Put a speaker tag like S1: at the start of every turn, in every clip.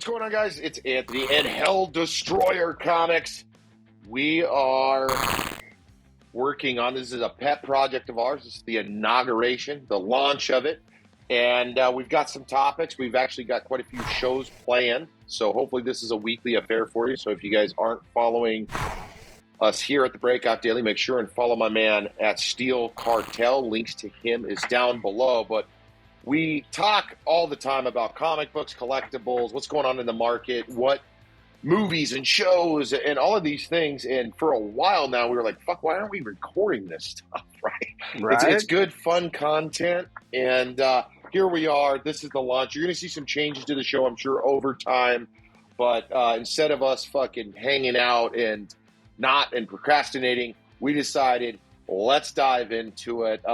S1: going on, guys? It's Anthony and Helldestroyer Comics. We are working on this. Is a pet project of ours. This is the inauguration, the launch of it. And we've got some topics. We've actually got quite a few shows planned. So hopefully this is a weekly affair for you. So if you guys aren't following us here at the Breakout Daily, make sure and follow my man at Steel Cartel. Links to him is down below. But we talk all the time about comic books, collectibles, what's going on in the market, what movies and shows and all of these things. And for a while now, we were like, fuck, why aren't we recording this stuff, right? It's good, fun content. And here we are. This is the launch. You're going to see some changes to the show, I'm sure, over time. But instead of us fucking hanging out and procrastinating, we decided, let's dive into it.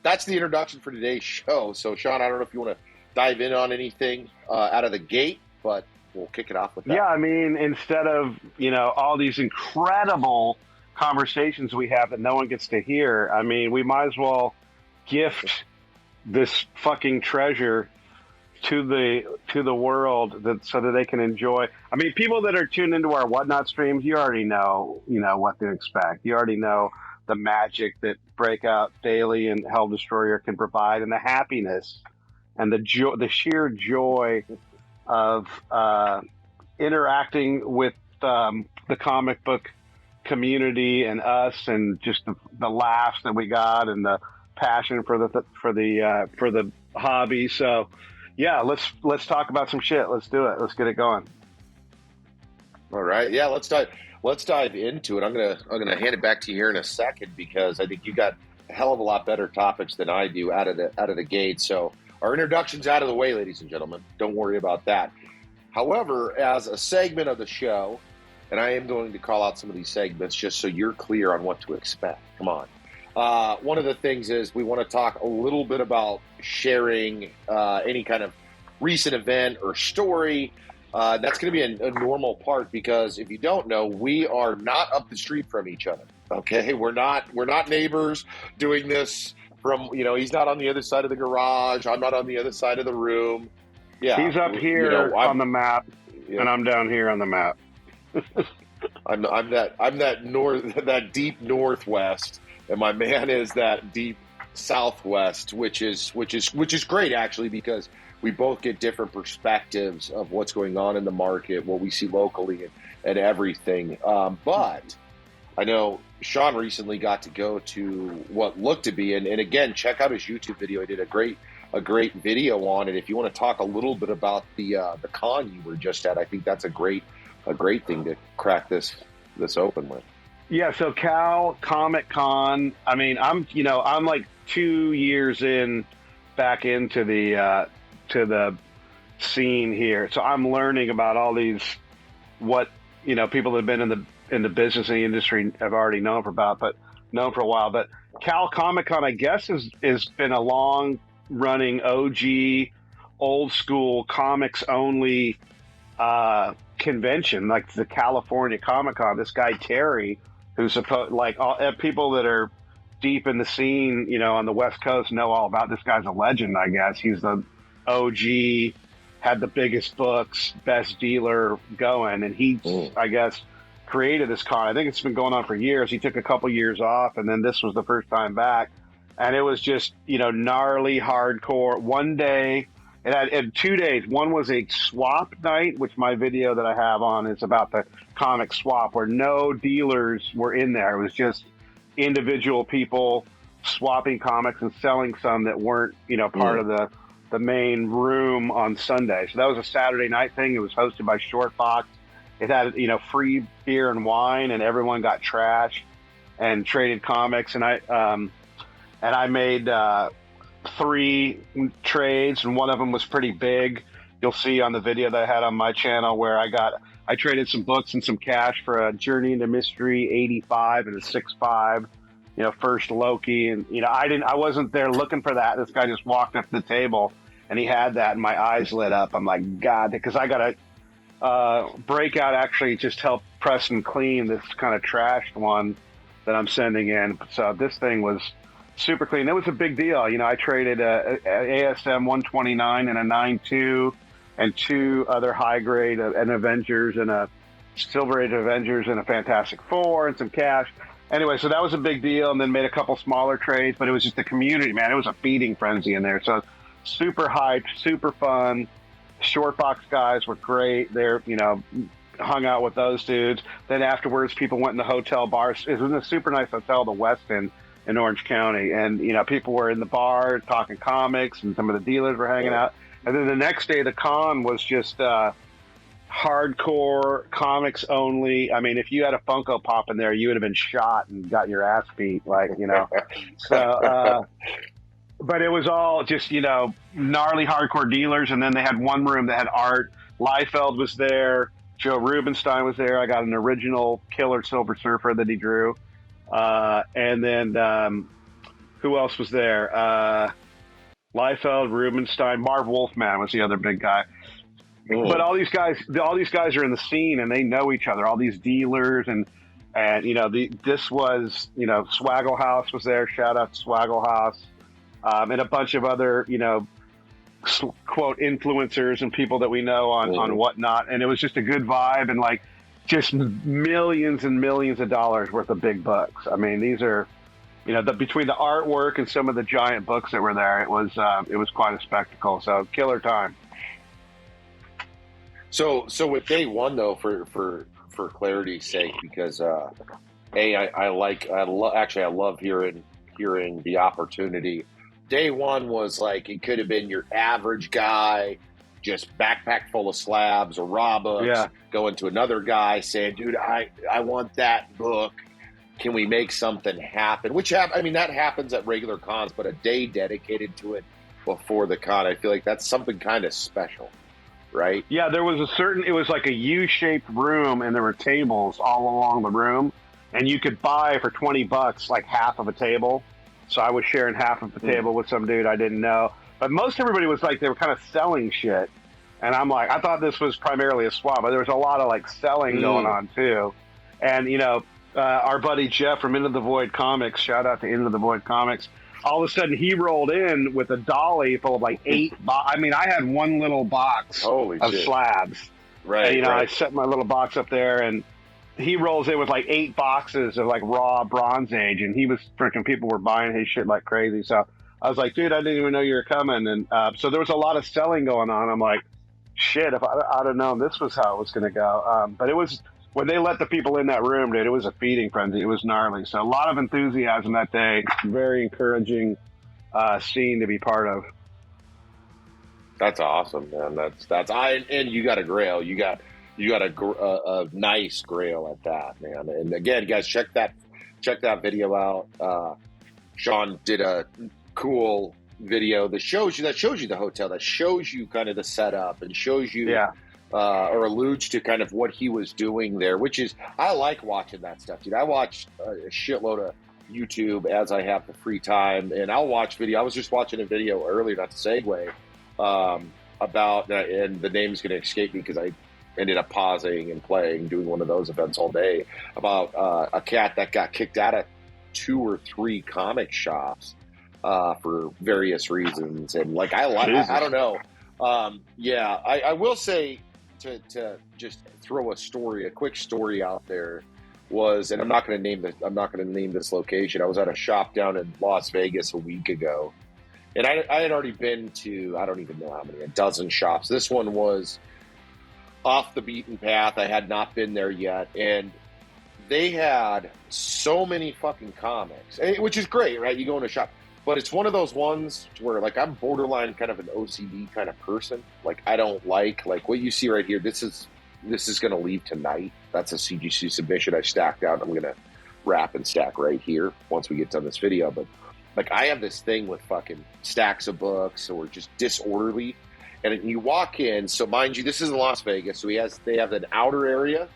S1: That's the introduction for today's show. So, Sean, I don't know if you want to dive in on anything out of the gate, but we'll kick it off with that.
S2: Yeah, I mean, instead of, all these incredible conversations we have that no one gets to hear, I mean, we might as well gift this fucking treasure to the world so that they can enjoy. I mean, people that are tuned into our Whatnot streams, you already know, what to expect. You already know the magic that Breakout Daily and Helldestroyer can provide, and the happiness and the sheer joy of interacting with the comic book community and us, and just the laughs that we got and the passion for the hobby. So yeah, let's talk about some shit. Let's do it. Let's get it going.
S1: All right. Yeah, let's dive into it. I'm gonna hand it back to you here in a second, because I think you got a hell of a lot better topics than I do out of the gate. So our introduction's out of the way, ladies and gentlemen. Don't worry about that. However, as a segment of the show, and I am going to call out some of these segments just so you're clear on what to expect. Come on. One of the things is we want to talk a little bit about sharing any kind of recent event or story. That's going to be a normal part, because if you don't know, we are not up the street from each other. Okay, we're not neighbors doing this from, he's not on the other side of the garage. I'm not on the other side of the room. Yeah,
S2: he's up here on the map, and I'm down here on the map.
S1: I'm that deep northwest, and my man is that deep southwest, which is great, actually, because we both get different perspectives of what's going on in the market, what we see locally, and everything. But I know Sean recently got to go to what looked to be, and again, check out his YouTube video. He did a great video on it. If you want to talk a little bit about the con you were just at, I think that's a great thing to crack this open with.
S2: Yeah, so Cal Comic Con. I mean, I'm like 2 years back into the to the scene here, so I'm learning about all these what people that have been in the business and the industry have already known for a while. But Cal Comic Con, I guess, has been a long running OG, old school comics only convention, like the California Comic Con. This guy Terry, who's supposed people that are deep in the scene, on the West Coast know all about this guy's a legend. I guess he's the OG, had the biggest books, best dealer going, and he, I guess, created this con. I think it's been going on for years. He took a couple years off, and then this was the first time back, and it was just gnarly, hardcore. One day, it had 2 days. One was a swap night, which my video that I have on is about the comic swap, where no dealers were in there. It was just individual people swapping comics and selling some that weren't part of the main room on Sunday. So that was a Saturday night thing. It was hosted by Short Box. It had free beer and wine, and everyone got trash and traded comics. And I made 3 trades, and one of them was pretty big. You'll see on the video that I had on my channel where I traded some books and some cash for a Journey into Mystery 85 and a 6.5. First Loki, and I wasn't there looking for that. This guy just walked up to the table and he had that, and my eyes lit up. I'm like, God, because I got a Breakout actually just helped press and clean this kind of trashed one that I'm sending in. So this thing was super clean. It was a big deal. I traded a ASM 129 and a 9.2 and 2 other high grade an Avengers and a Silver Age Avengers and a Fantastic Four and some cash. Anyway, so that was a big deal, and then made a couple smaller trades, but it was just the community, man. It was a feeding frenzy in there. So super hyped, super fun. Short box guys were great. They're, hung out with those dudes. Then afterwards, people went in the hotel bars. It was in a super nice hotel, the Westin in Orange County. And, people were in the bar talking comics, and some of the dealers were hanging out. And then the next day, the con was just hardcore comics only. I mean, if you had a Funko Pop in there, you would have been shot and got your ass beat, So, but it was all just, gnarly hardcore dealers. And then they had one room that had art. Liefeld was there. Joe Rubenstein was there. I got an original Killer Silver Surfer that he drew. And then who else was there? Liefeld, Rubenstein, Marv Wolfman was the other big guy. Oh. But all these guys are in the scene and they know each other. All these dealers and this was Swaggle House was there. Shout out to Swaggle House, and a bunch of other quote influencers and people that we know on whatnot. And it was just a good vibe and just millions and millions of dollars worth of big books. I mean, these are between the artwork and some of the giant books that were there, it was quite a spectacle. So killer time.
S1: So with day one though, for clarity's sake, because I love hearing the opportunity. Day one was it could have been your average guy, just backpack full of slabs or raw books, going to another guy saying, dude, I want that book. Can we make something happen? That happens at regular cons, but a day dedicated to it before the con, I feel like that's something kind of special. Right? Yeah,
S2: there was it was like a U-shaped room and there were tables all along the room and you could buy for $20 half of a table. So I was sharing half of the table with some dude I didn't know. But most everybody was they were kind of selling shit. And I'm I thought this was primarily a swap, but there was a lot of selling going on too. And, our buddy Jeff from Into the Void Comics, shout out to Into the Void Comics, all of a sudden he rolled in with a dolly full of 8 I had one little box of slabs. Right. And, I set my little box up there and he rolls in with 8 boxes of raw Bronze Age, and he was freaking, people were buying his shit like crazy. So I was like, dude, I didn't even know you were coming. And so there was a lot of selling going on. I'm like, shit, if I'd have known this was how it was going to go. But it was, when they let the people in that room, dude, it was a feeding frenzy. It was gnarly. So a lot of enthusiasm that day. Very encouraging scene to be part of.
S1: That's awesome, man. And you got a grail. You got a nice grail at that, man. And again, guys, check that video out. Sean did a cool video that shows you the hotel, that shows you kind of the setup and shows you or alludes to kind of what he was doing there, which is, I like watching that stuff, dude. I watch a shitload of YouTube as I have the free time, and I'll watch video. I was just watching a video earlier, not to segue, about, and the name's going to escape me because I ended up pausing and playing, doing one of those events all day, about a cat that got kicked out of 2 or 3 comic shops for various reasons. And I don't know. I will say, to just throw a quick story out there, was, and I'm not going to name this location. I was at a shop down in Las Vegas a week ago, and I had already been to, I don't even know how many, a dozen shops. This one was off the beaten path. I had not been there yet, and they had so many fucking comics, which is great, right? You go in a shop, but it's one of those ones where, I'm borderline kind of an OCD kind of person. I don't like what you see right here. This is going to leave tonight. That's a CGC submission I stacked out. I'm going to wrap and stack right here once we get done this video. But I have this thing with fucking stacks of books or just disorderly. And you walk in, so mind you, this is in Las Vegas, so they have an outer area,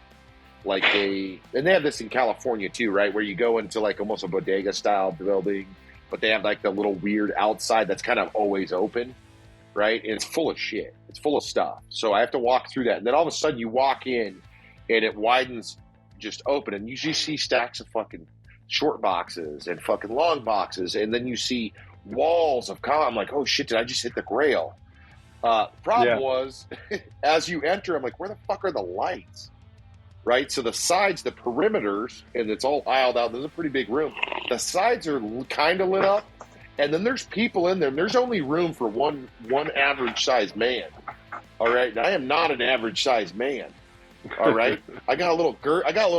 S1: and they have this in California too, right, where you go into almost a bodega style building, but they have the little weird outside that's kind of always open, right, and it's full of shit, it's full of stuff. So I have to walk through that, and then all of a sudden you walk in, and it widens just open, and you usually see stacks of fucking short boxes and fucking long boxes, and then you see walls of I'm like, oh shit, did I just hit the grail? Problem was, as you enter, I'm like, where the fuck are the lights? Right? So the sides, the perimeters, and it's all aisled out. There's a pretty big room. The sides are kind of lit up, and then there's people in there, and there's only room for one average-sized man. All right? And I am not an average-sized man. All right? I got a little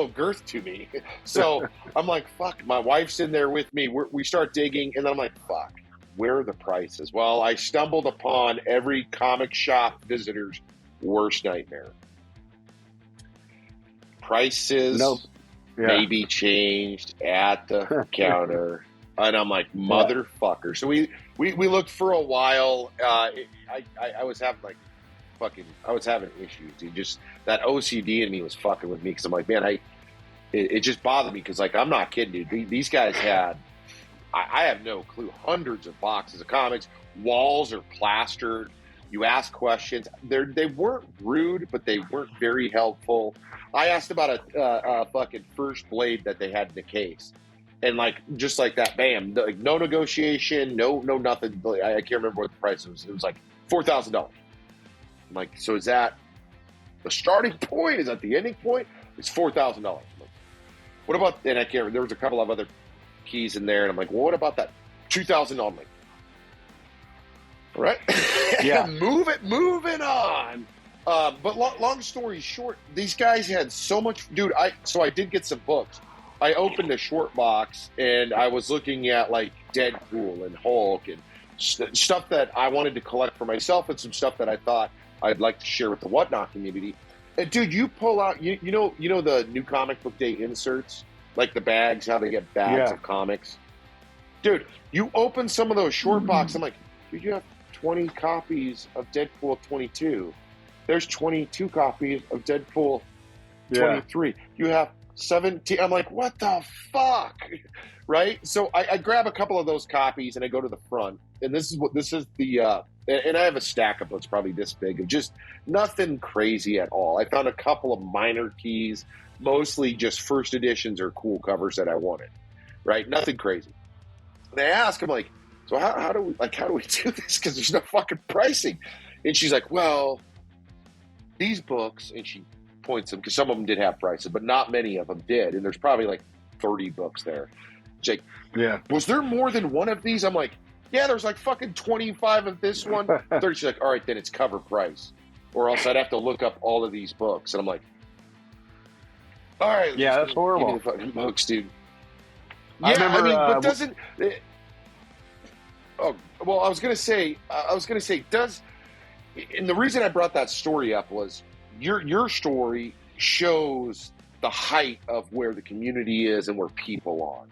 S1: girth to me. So I'm like, fuck. My wife's in there with me. We start digging, and then I'm like, fuck. Where are the prices? Well, I stumbled upon every comic shop visitor's worst nightmare. Prices maybe changed at the counter, and I'm like, motherfucker. So we looked for a while. I was having I was having issues, dude. Just that OCD in me was fucking with me because I'm like, man, it just bothered me because, like, I'm not kidding, dude. These guys had, I have no clue, hundreds of boxes of comics. Walls are plastered. You ask questions. They weren't rude, but they weren't very helpful. I asked about a fucking first blade that they had in the case. And, like, just like that, bam. Like, no negotiation, no nothing. I can't remember what the price was. It was like $4,000. I'm like, so is that the starting point? Is that the ending point? It's $4,000. Like, what about, and I can't remember, there was a couple of other keys in there, and I'm like, well, what about that $2,000? I'm like, all right. Yeah. Moving on. But long story short, these guys had so much, dude. So I did get some books. I opened a short box, and I was looking at, like, Deadpool and Hulk and stuff that I wanted to collect for myself, and some stuff that I thought I'd like to share with the Whatnot community. And dude, you pull out, you know the new comic book day inserts, like the bags, how they get bags of comics. Dude, you open some of those short boxes. I'm like, dude, you have 20 copies of Deadpool 22. There's 22 copies of Deadpool 23. You have 17. I'm like, what the fuck? Right? So I grab a couple of those copies and I go to the front. And this is the and I have a stack of books probably this big of just nothing crazy at all. I found a couple of minor keys, mostly just first editions or cool covers that I wanted. Right? Nothing crazy. And I ask him, like, so how do we do this? Because there's no fucking pricing. And she's like, well, these books, and she points them, because some of them did have prices, but not many of them did. And there's probably like 30 books there. She's like, was there more than one of these? I'm like, yeah, there's like fucking 25 of this one. 30. She's like, all right, then it's cover price. Or else I'd have to look up all of these books. And I'm like, all right.
S2: Yeah, that's horrible.
S1: Give me the fucking books, dude.
S2: I remember,
S1: but doesn't... Oh, well, I was gonna say, does, and the reason I brought that story up was your story shows the height of where the community is and where people are,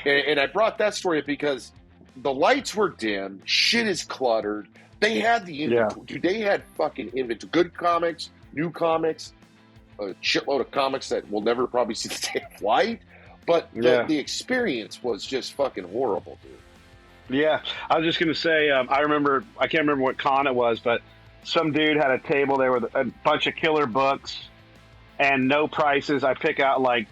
S1: and I brought that story up because the lights were dim, shit is cluttered. They had the inventory, dude. They had fucking inventory, good comics, new comics, a shitload of comics that will never probably see the day of light, but the experience was just fucking horrible, dude.
S2: Yeah, I was just going to say, I can't remember what con it was, but some dude had a table there with a bunch of killer books and no prices. I pick out like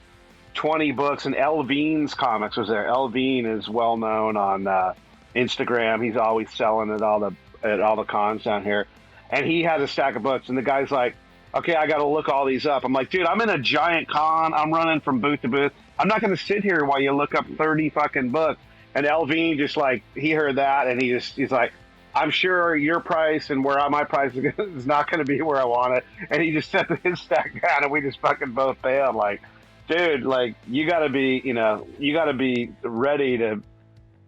S2: 20 books, and Elvine's comics was there. Elvine is well known on Instagram. He's always selling at all the cons down here. And he had a stack of books, and the guy's like, okay, I got to look all these up. I'm like, dude, I'm in a giant con. I'm running from booth to booth. I'm not going to sit here while you look up 30 fucking books. And Elvine just like, he heard that, and he's like, I'm sure your price and where my price is not going to be where I want it. And he just set his stack down, and we just fucking both bailed. Like, dude, like, you got to be ready to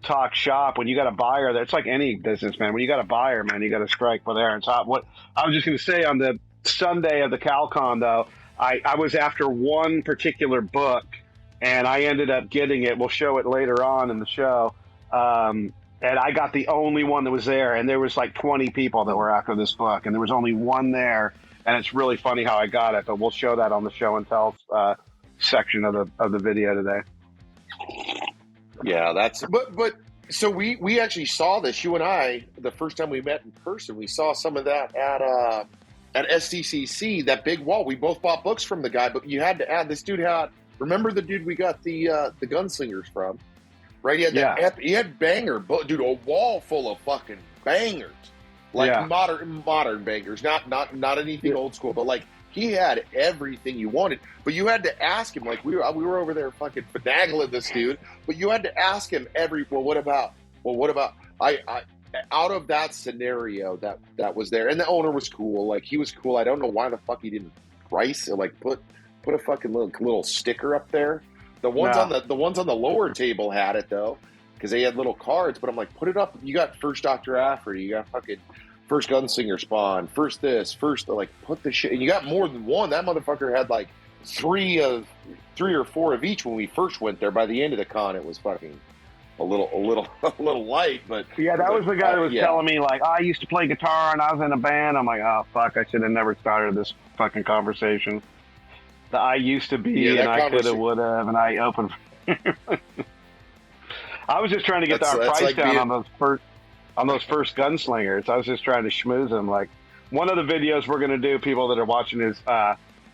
S2: talk shop when you got a buyer there. It's like any business, man. When you got a buyer, man, you got to strike with air and top. What I was just going to say, on the Sunday of the CalCon, though, I was after one particular book, and I ended up getting it. We'll show it later on in the show. And I got the only one that was there, and there was like 20 people that were after this book, and there was only one there. And it's really funny how I got it, but we'll show that on the show and tell section of the video today.
S1: Yeah, but so we actually saw this. You and I, the first time we met in person, we saw some of that at SDCC, that big wall. We both bought books from the guy, but you had to add, this dude had. Remember the dude we got the gunslingers from, right? He had he had banger, dude, a wall full of fucking bangers like
S2: Yeah.
S1: modern bangers, not anything old school, but like he had everything you wanted. But you had to ask him, like we were over there fucking finagling this dude, but you had to ask him what about I out of that scenario that was there, and the owner was cool, like he was cool. I don't know why the fuck he didn't price or like put a fucking little sticker up there. The ones on the lower table had it though, because they had little cards. But I'm like, put it up. You got first Dr. Afrity, you got fucking first Gunslinger Spawn, first this, first like put the shit. And you got more than one. That motherfucker had like three or four of each when we first went there. By the end of the con, it was fucking a little light. But
S2: yeah, that was the guy that was telling me like, I used to play guitar and I was in a band. I'm like, oh fuck, I should have never started this fucking conversation. The I used to be and I could have, would have, and I opened. I was just trying to get our price like down on those first gunslingers. I was just trying to schmooze them. Like one of the videos we're going to do, people that are watching, is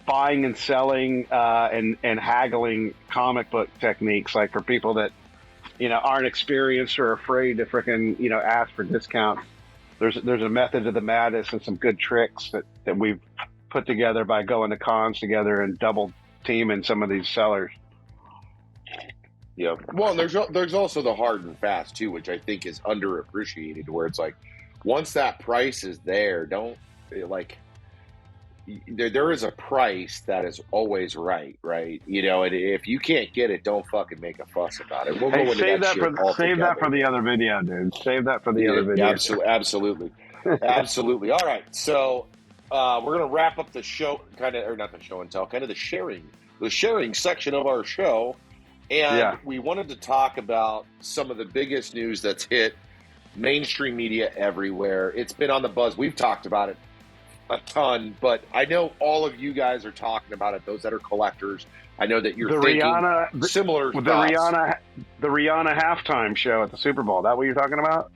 S2: buying and selling and haggling comic book techniques, like for people that aren't experienced or afraid to frickin' ask for discounts. There's a method to the madness and some good tricks that we've put together by going to cons together and double teaming some of these sellers.
S1: Yeah. Well, there's also the hard and fast too, which I think is underappreciated, where it's like once that price is there, there is a price that is always right? And if you can't get it, don't fucking make a fuss about it. We'll go into
S2: save
S1: that
S2: save that for the other video, dude. Save that for the other video.
S1: Absolutely. All right. So we're gonna wrap up the show, not the show and tell, kind of the sharing section of our show. And we wanted to talk about some of the biggest news that's hit mainstream media everywhere. It's been on the buzz. We've talked about it a ton, but I know all of you guys are talking about it, those that are collectors. I know that you're thinking similar thoughts.
S2: The Rihanna halftime show at the Super Bowl. That what you're talking about?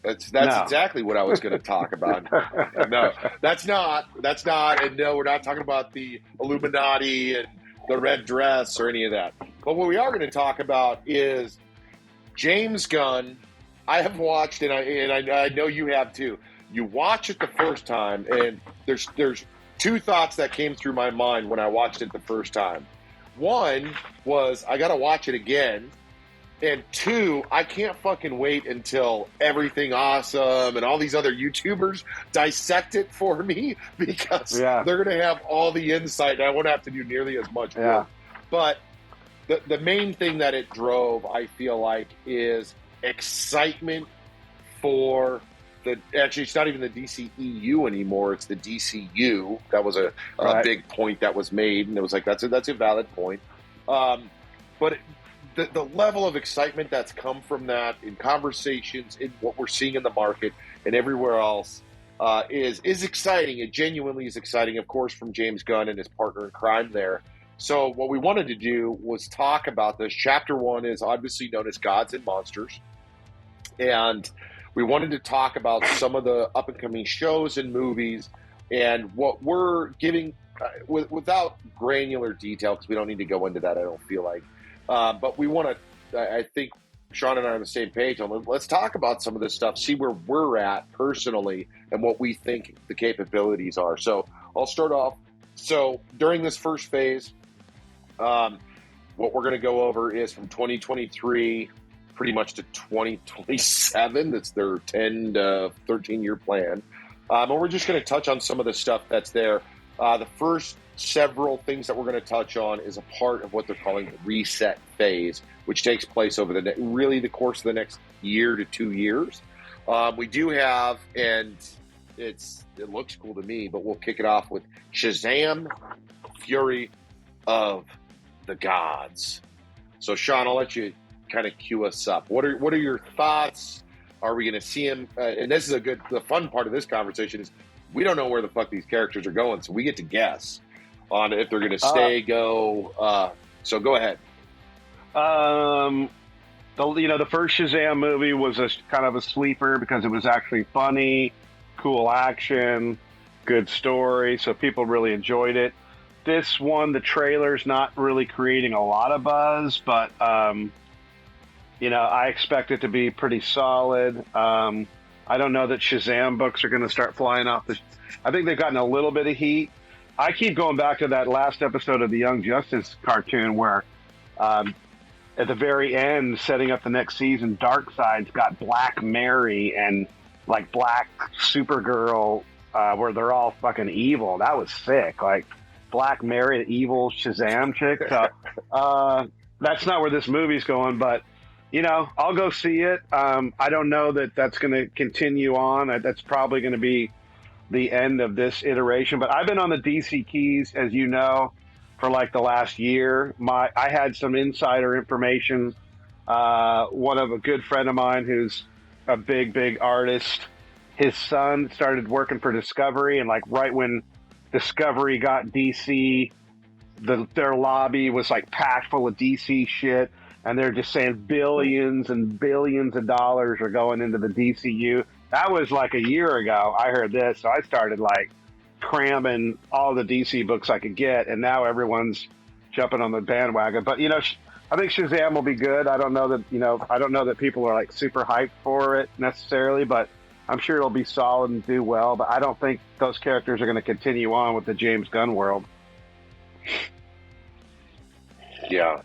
S1: That's exactly what I was going to talk about. No, that's not. And no, we're not talking about the Illuminati and the red dress or any of that. But what we are going to talk about is James Gunn. I have watched, and I know you have too. You watch it the first time, and there's two thoughts that came through my mind when I watched it the first time. One was, I got to watch it again. And two, I can't fucking wait until Everything Awesome and all these other YouTubers dissect it for me, because they're going to have all the insight and I won't have to do nearly as much work. But the main thing that it drove, I feel like, is excitement for actually, it's not even the DCEU anymore, it's the DCU. That was a big point that was made, and it was like, that's a valid point. But the level of excitement that's come from that in conversations, in what we're seeing in the market and everywhere else, is exciting. It genuinely is exciting, of course, from James Gunn and his partner in crime there. So what we wanted to do was talk about this. Chapter 1 is obviously known as Gods and Monsters. And we wanted to talk about some of the up-and-coming shows and movies and what we're giving without granular detail, because we don't need to go into that, I don't feel like. But we want to, I think Sean and I are on the same page. Let's talk about some of this stuff, see where we're at personally and what we think the capabilities are. So I'll start off. So during this first phase, what we're going to go over is from 2023 pretty much to 2027. That's their 10 to 13 year plan. And we're just going to touch on some of the stuff that's there. The first several things that we're going to touch on is a part of what they're calling the reset phase, which takes place over the course of the next year to 2 years. We do have, and it looks cool to me, but we'll kick it off with Shazam! Fury of the Gods. So Sean, I'll let you kind of cue us up. What are your thoughts? Are we going to see him? And this is the fun part of this conversation is we don't know where the fuck these characters are going, so we get to guess on if they're going to stay, go. So go ahead.
S2: The first Shazam movie was a kind of a sleeper because it was actually funny, cool action, good story, so people really enjoyed it. This one, the trailer's not really creating a lot of buzz, but I expect it to be pretty solid. I don't know that Shazam books are going to start flying off the. I think they've gotten a little bit of heat. I keep going back to that last episode of the Young Justice cartoon where, at the very end, setting up the next season, Darkseid's got Black Mary and like Black Supergirl, where they're all fucking evil. That was sick. Like Black Mary, the evil Shazam chick. So that's not where this movie's going, but. You know, I'll go see it. I don't know that that's going to continue on. That's probably going to be the end of this iteration. But I've been on the DC keys, as you know, for like the last year. I had some insider information. One of a good friend of mine who's a big artist, his son started working for Discovery, and like right when Discovery got DC, their lobby was like packed full of DC shit. And they're just saying billions and billions of dollars are going into the DCU. That was like a year ago. I heard this, so I started like cramming all the DC books I could get, and now everyone's jumping on the bandwagon. But you know, I think Shazam will be good. I don't know that people are like super hyped for it necessarily, but I'm sure it'll be solid and do well. But I don't think those characters are going to continue on with the James Gunn world.
S1: Yeah.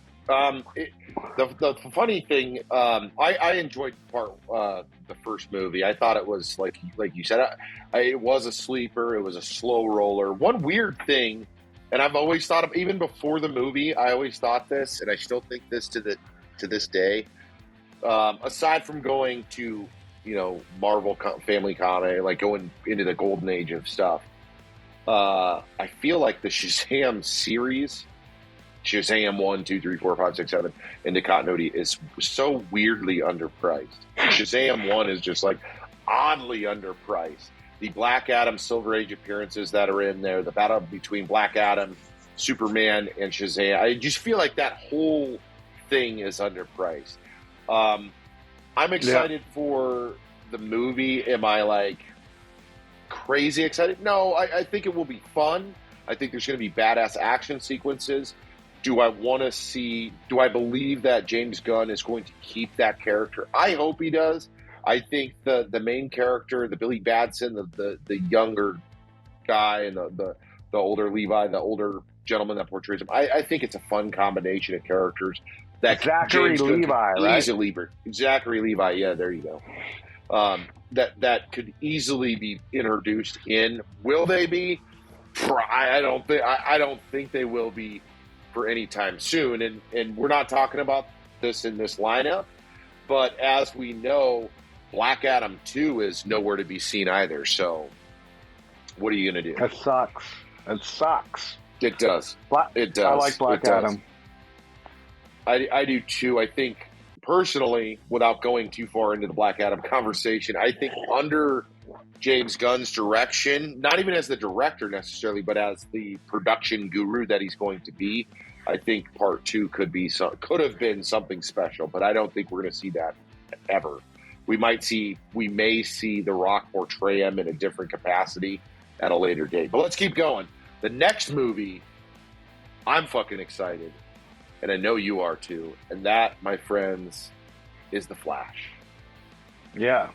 S1: The funny thing, I enjoyed the first movie. I thought it was like you said, it was a sleeper. It was a slow roller. One weird thing, and I've always thought of, even before the movie, I always thought this, and I still think this to this day. Aside from going to Marvel Family Comic, like going into the golden age of stuff, I feel like the Shazam series. Shazam 1, 2, 3, 4, 5, 6, 7 into continuity is so weirdly underpriced. Shazam 1 is just like oddly underpriced. The Black Adam Silver Age appearances that are in there, the battle between Black Adam, Superman, and Shazam, I just feel like that whole thing is underpriced. I'm excited for the movie. Am I like crazy excited? No, I think it will be fun. I think there's going to be badass action sequences. Do I believe that James Gunn is going to keep that character? I hope he does. I think the main character, the Billy Batson, the younger guy, and the older Levi, the older gentleman that portrays him, I think it's a fun combination of characters. That
S2: Zachary Levi, right?
S1: Zachary Levi, yeah, there you go. That could easily be introduced in. Will they be? I don't think they will be for any time soon, and we're not talking about this in this lineup, but as we know, Black Adam 2 is nowhere to be seen either, so what are you going to do?
S2: That sucks.
S1: It does. It does.
S2: I like Black Adam.
S1: I do too. I think, personally, without going too far into the Black Adam conversation, I think under James Gunn's direction, not even as the director necessarily, but as the production guru that he's going to be, I think part 2 could have been something special, but I don't think we're going to see that ever. We may see The Rock portray him in a different capacity at a later date. But let's keep going. The next movie, I'm fucking excited, and I know you are too, and that, my friends, is The Flash.
S2: Yeah.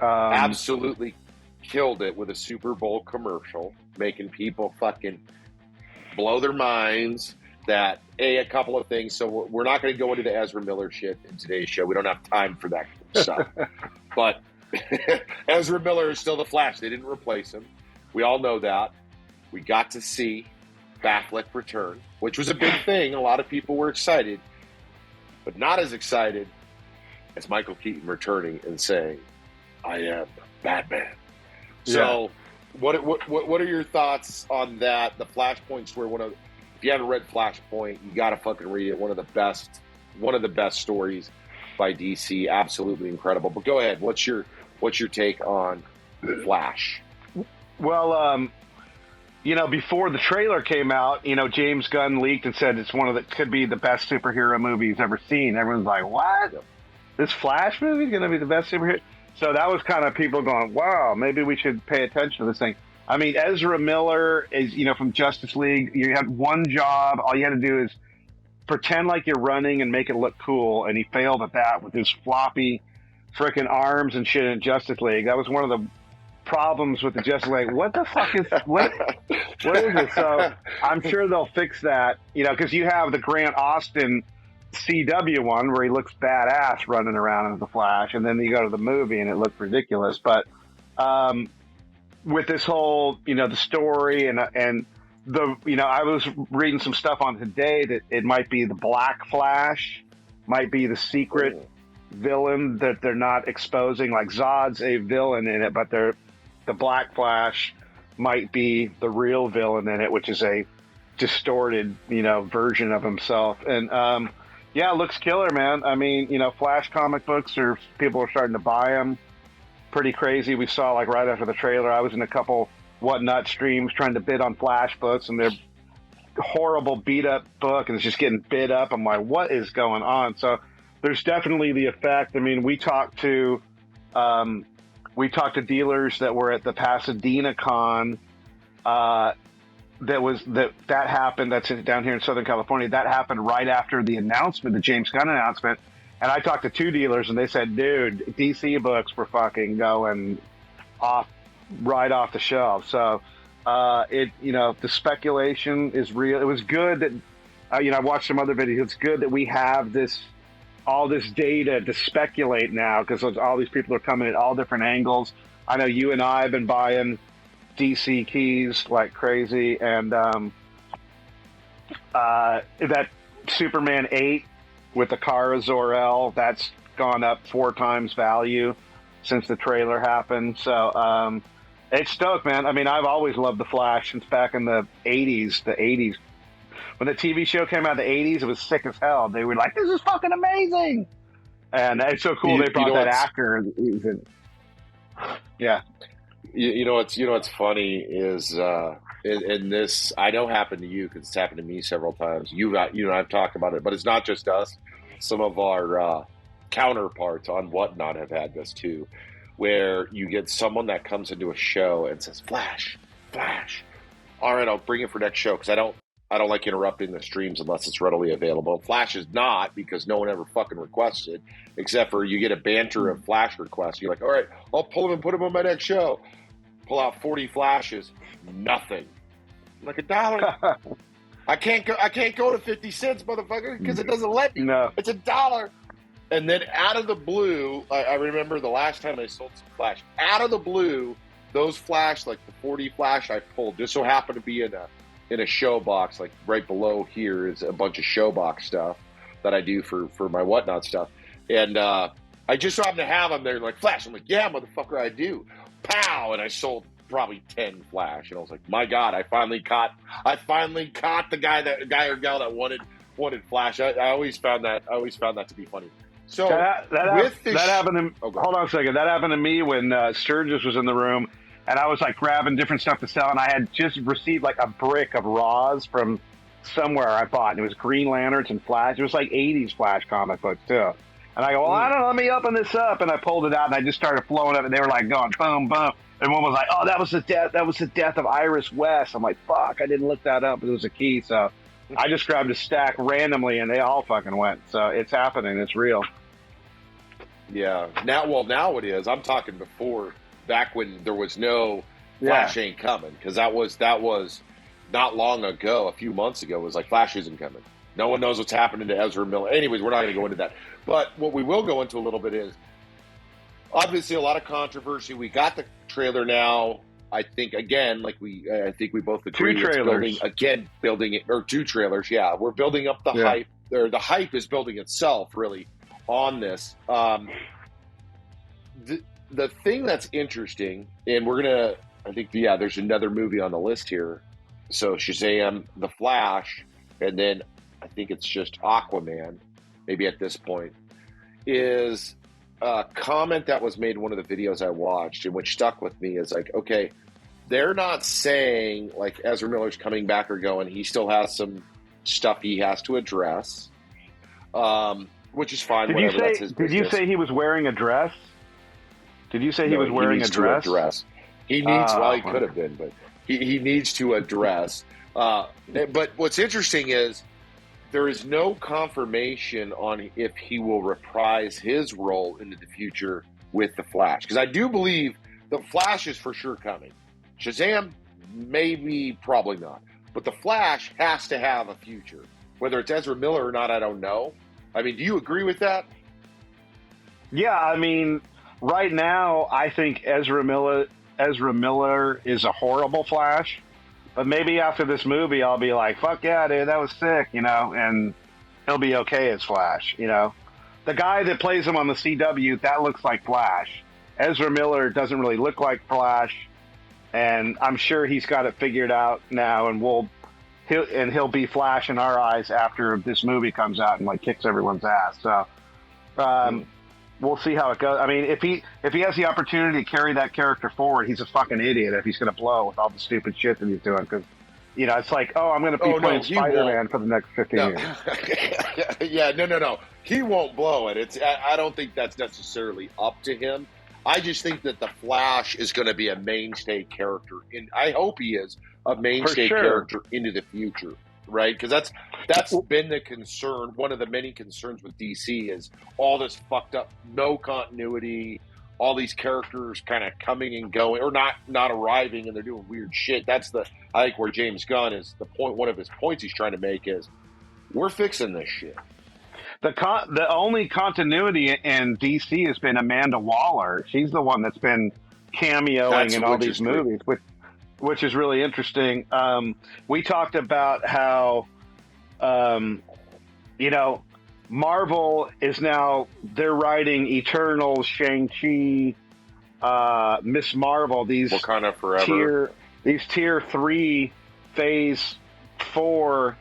S1: Absolutely killed it with a Super Bowl commercial, making people fucking blow their minds. That a couple of things. So we're not going to go into the Ezra Miller shit in today's show. We don't have time for that stuff. But Ezra Miller is still the Flash. They didn't replace him. We all know that. We got to see Batfleck return, which was a big thing. A lot of people were excited, but not as excited as Michael Keaton returning and saying, "I am Batman." So, what are your thoughts on that? The Flashpoint story. If you haven't read Flashpoint, you got to fucking read it. One of the best stories by DC. Absolutely incredible. But go ahead. What's your take on Flash?
S2: Well, before the trailer came out, James Gunn leaked and said it's could be the best superhero movie he's ever seen. Everyone's like, "What? This Flash movie is going to be the best superhero?" So that was kind of people going, "Wow, maybe we should pay attention to this thing." I mean, Ezra Miller is, from Justice League. You had one job. All you had to do is pretend like you're running and make it look cool. And he failed at that with his floppy freaking arms and shit in Justice League. That was one of the problems with the Justice League. What the fuck is what is this? So I'm sure they'll fix that, you know, because you have the Grant Austin CW one where he looks badass running around as the Flash, and then you go to the movie and it looks ridiculous. But with this whole, you know, the story and the, you know, I was reading some stuff on today that it might be the Black Flash, might be the secret villain that they're not exposing. Like Zod's a villain in it, but the Black Flash might be the real villain in it, which is a distorted, you know, version of himself. And yeah, it looks killer, man. I mean, you know, Flash comic books, people are starting to buy them. Pretty crazy. We saw, like, right after the trailer, I was in a couple Whatnot streams trying to bid on Flash books, and they're horrible beat up book, and it's just getting bid up. I'm like, what is going on? So there's definitely the effect. I mean, we talked to dealers that were at the Pasadena Con. That happened. That's down here in Southern California. That happened right after the announcement, the James Gunn announcement. And I talked to two dealers, and they said, "Dude, DC books were fucking going right off the shelf." So, you know, the speculation is real. It was good that, you know, I watched some other videos. It's good that we have all this data to speculate now, because all these people are coming at all different angles. I know you and I have been buying DC keys like crazy, and that Superman 8 with the Kara Zor-El, that's gone up 4 times value since the trailer happened. So it's stoked, man. I mean, I've always loved the Flash since back in the 80s. When the TV show came out in the 80s, it was sick as hell. They were like, "This is fucking amazing," and it's so cool they brought that actor. Yeah.
S1: You know what's funny is in this, I know happened to you because it's happened to me several times. You and I've talked about it, but it's not just us. Some of our counterparts on Whatnot have had this too, where you get someone that comes into a show and says, "Flash, Flash. All right, I'll bring it for next show because I don't like interrupting the streams unless it's readily available." Flash is not, because no one ever fucking requests it, except for you get a banter of Flash requests. You're like, "All right, I'll pull him and put him on my next show." Pull out 40 Flashes, nothing. I'm like, $1. I can't go to 50 cents, motherfucker, because it doesn't let me.
S2: No.
S1: It's $1. And then out of the blue, I remember the last time I sold some Flash. Out of the blue, those Flash, like the 40 Flash I pulled, just so happened to be in a show box. Like right below here is a bunch of show box stuff that I do for my Whatnot stuff. And I just so happened to have them there, like, "Flash." I'm like, "Yeah, motherfucker, I do." Pow! And I sold probably 10 Flash. And I was like, my God, I finally caught the guy or gal that wanted Flash. I always found that to be funny. So
S2: that happened to, hold on a second. That happened to me when Sturgis was in the room, and I was like grabbing different stuff to sell, and I had just received like a brick of Raws from somewhere I bought, and it was Green Lanterns and Flash. It was like 80s Flash comic books too. And I go, "Well, I don't know, let me open this up." And I pulled it out, and I just started flowing up, and they were like going boom, boom. And one was like, "Oh, that was the death of Iris West." I'm like, "Fuck, I didn't look that up. It was a key." So I just grabbed a stack randomly, and they all fucking went. So it's happening. It's real.
S1: Yeah. Now it is. I'm talking before, back when there was no Flash ain't coming, because that was not long ago, a few months ago. It was like, Flash isn't coming. No one knows what's happening to Ezra Miller. Anyways, we're not going to go into that. But what we will go into a little bit is, obviously, a lot of controversy. We got the trailer now. I think, again, I think we both agree.
S2: 2 trailers.
S1: Building it, or 2 trailers. Yeah, we're building up the hype. Or the hype is building itself, really, on this. The thing that's interesting, and we're going to, I think, there's another movie on the list here. So Shazam, The Flash, and then I think it's just Aquaman, maybe at this point, is a comment that was made in one of the videos I watched, and which stuck with me, is like, okay, they're not saying like Ezra Miller's coming back or going. He still has some stuff he has to address, which is fine.
S2: Did you say he was wearing a dress? Did you say he was wearing a dress?
S1: He needs, he could have been, but he needs to address. But what's interesting is there is no confirmation on if he will reprise his role into the future with the Flash, because I do believe the Flash is for sure coming. Shazam, maybe, probably not, but the Flash has to have a future. Whether it's Ezra Miller or not, I don't know. I mean, do you agree with that?
S2: Yeah, I mean, right now, I think Ezra Miller is a horrible Flash. But maybe after this movie, I'll be like, fuck yeah, dude, that was sick, you know, and he'll be okay as Flash, you know. The guy that plays him on the CW, that looks like Flash. Ezra Miller doesn't really look like Flash, and I'm sure he's got it figured out now, and he'll be Flash in our eyes after this movie comes out and like kicks everyone's ass. So we'll see how it goes. I mean, if he has the opportunity to carry that character forward, he's a fucking idiot if he's going to blow with all the stupid shit that he's doing. Because, you know, it's like, oh, I'm going to be playing Spider-Man for the next 15 years.
S1: Yeah, no. He won't blow it. I don't think that's necessarily up to him. I just think that the Flash is going to be a mainstay character. I hope he is a mainstay character into the future. Right, because that's been the concern. One of the many concerns with DC is all this fucked up, no continuity, all these characters kind of coming and going, or not arriving, and they're doing weird shit. That's I think where James Gunn is the point. One of his points he's trying to make is we're fixing this shit.
S2: The only continuity in DC has been Amanda Waller. She's the one that's been cameoing in all these movies, which is really interesting. We talked about how, you know, Marvel is now, they're writing Eternals, Shang-Chi, Miss Marvel, these
S1: Wakanda Forever.
S2: Tier 3, Phase 4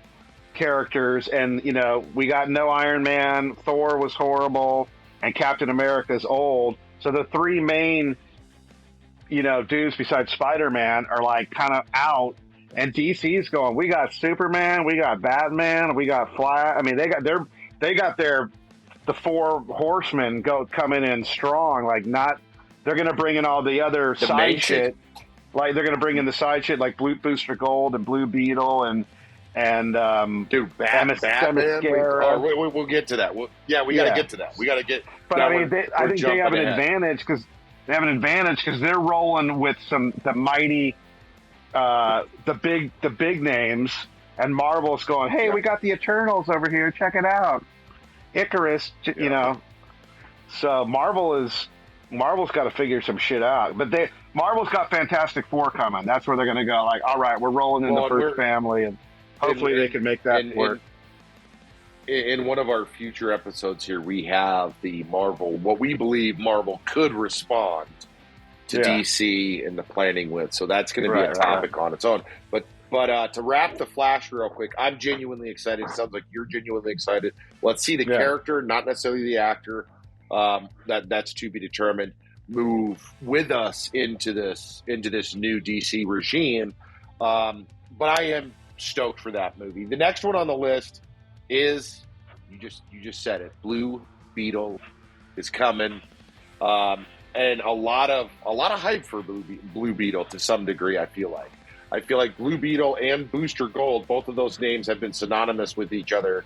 S2: characters. And, you know, we got no Iron Man, Thor was horrible, and Captain America's old. So the three main, you know, dudes besides Spider-Man are like kind of out, and DC's going, we got Superman, we got Batman, we got Flash. I mean, they got the four horsemen coming in strong. Like, they're going to bring in all the other side shit. Like, they're going to bring in the side shit like Booster Gold and Blue Beetle and
S1: Batman. We'll get to that. We got to get to that. We got to get.
S2: But I mean, I think they have an advantage because. They have an advantage because they're rolling with the mighty, the big names, and Marvel's going, hey, we got the Eternals over here, check it out, Icarus, you know. So Marvel's got to figure some shit out, but Marvel's got Fantastic Four coming. That's where they're going to go. Like, all right, we're rolling in the first family, and hopefully they can make that work.
S1: In one of our future episodes here, we have what we believe Marvel could respond to DC and the planning with. So that's going to be a topic on its own. But to wrap the Flash real quick, I'm genuinely excited. It sounds like you're genuinely excited. Let's see the character, not necessarily the actor. That's to be determined. Move with us into this new DC regime. But I am stoked for that movie. The next one on the list is, you just said it, Blue Beetle is coming, and a lot of hype for Blue Beetle to some degree. I feel like Blue Beetle and Booster Gold, both of those names have been synonymous with each other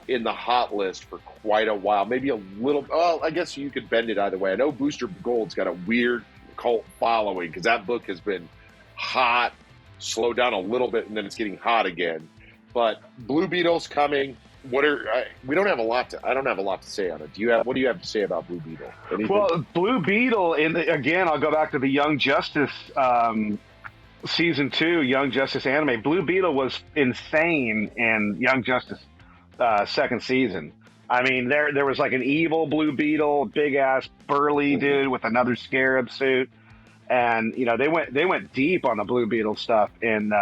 S1: in the hot list for quite a while. Maybe a little. Well, I guess you could bend it either way. I know Booster Gold's got a weird cult following because that book has been hot, slowed down a little bit, and then it's getting hot again. But Blue Beetle's coming. We don't have a lot to. I don't have a lot to say on it. What do you have to say about Blue Beetle? Anything?
S2: Well, Blue Beetle, again, I'll go back to the Young Justice season 2, Young Justice anime. Blue Beetle was insane in Young Justice second season. I mean, there was like an evil Blue Beetle, big ass burly dude with another Scarab suit, and you know they went deep on the Blue Beetle stuff in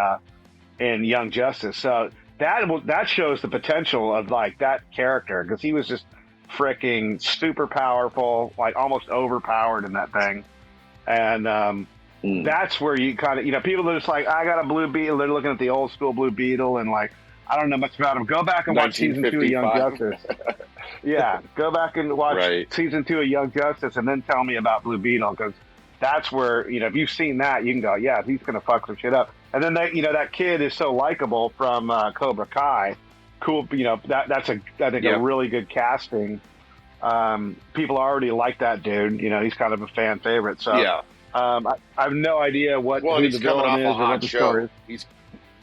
S2: Young Justice. So that shows the potential of like that character, because he was just freaking super powerful, like almost overpowered in that thing. And that's where you kind of, you know, people are just like, I got a Blue Beetle. They're looking at the old school Blue Beetle and like, I don't know much about him. Go back and watch season 2 of Young Justice. Yeah, go back and watch season 2 of Young Justice and then tell me about Blue Beetle, because that's where, you know, if you've seen that, you can go, yeah, he's going to fuck some shit up. And then, that kid is so likable from Cobra Kai. cool. You know, that's I think a really good casting. People already like that dude. You know, he's kind of a fan favorite. So
S1: Yeah.
S2: I have no idea who
S1: he's
S2: the
S1: coming
S2: villain
S1: off
S2: is
S1: a
S2: or what
S1: hot
S2: the
S1: show.
S2: story is.
S1: He's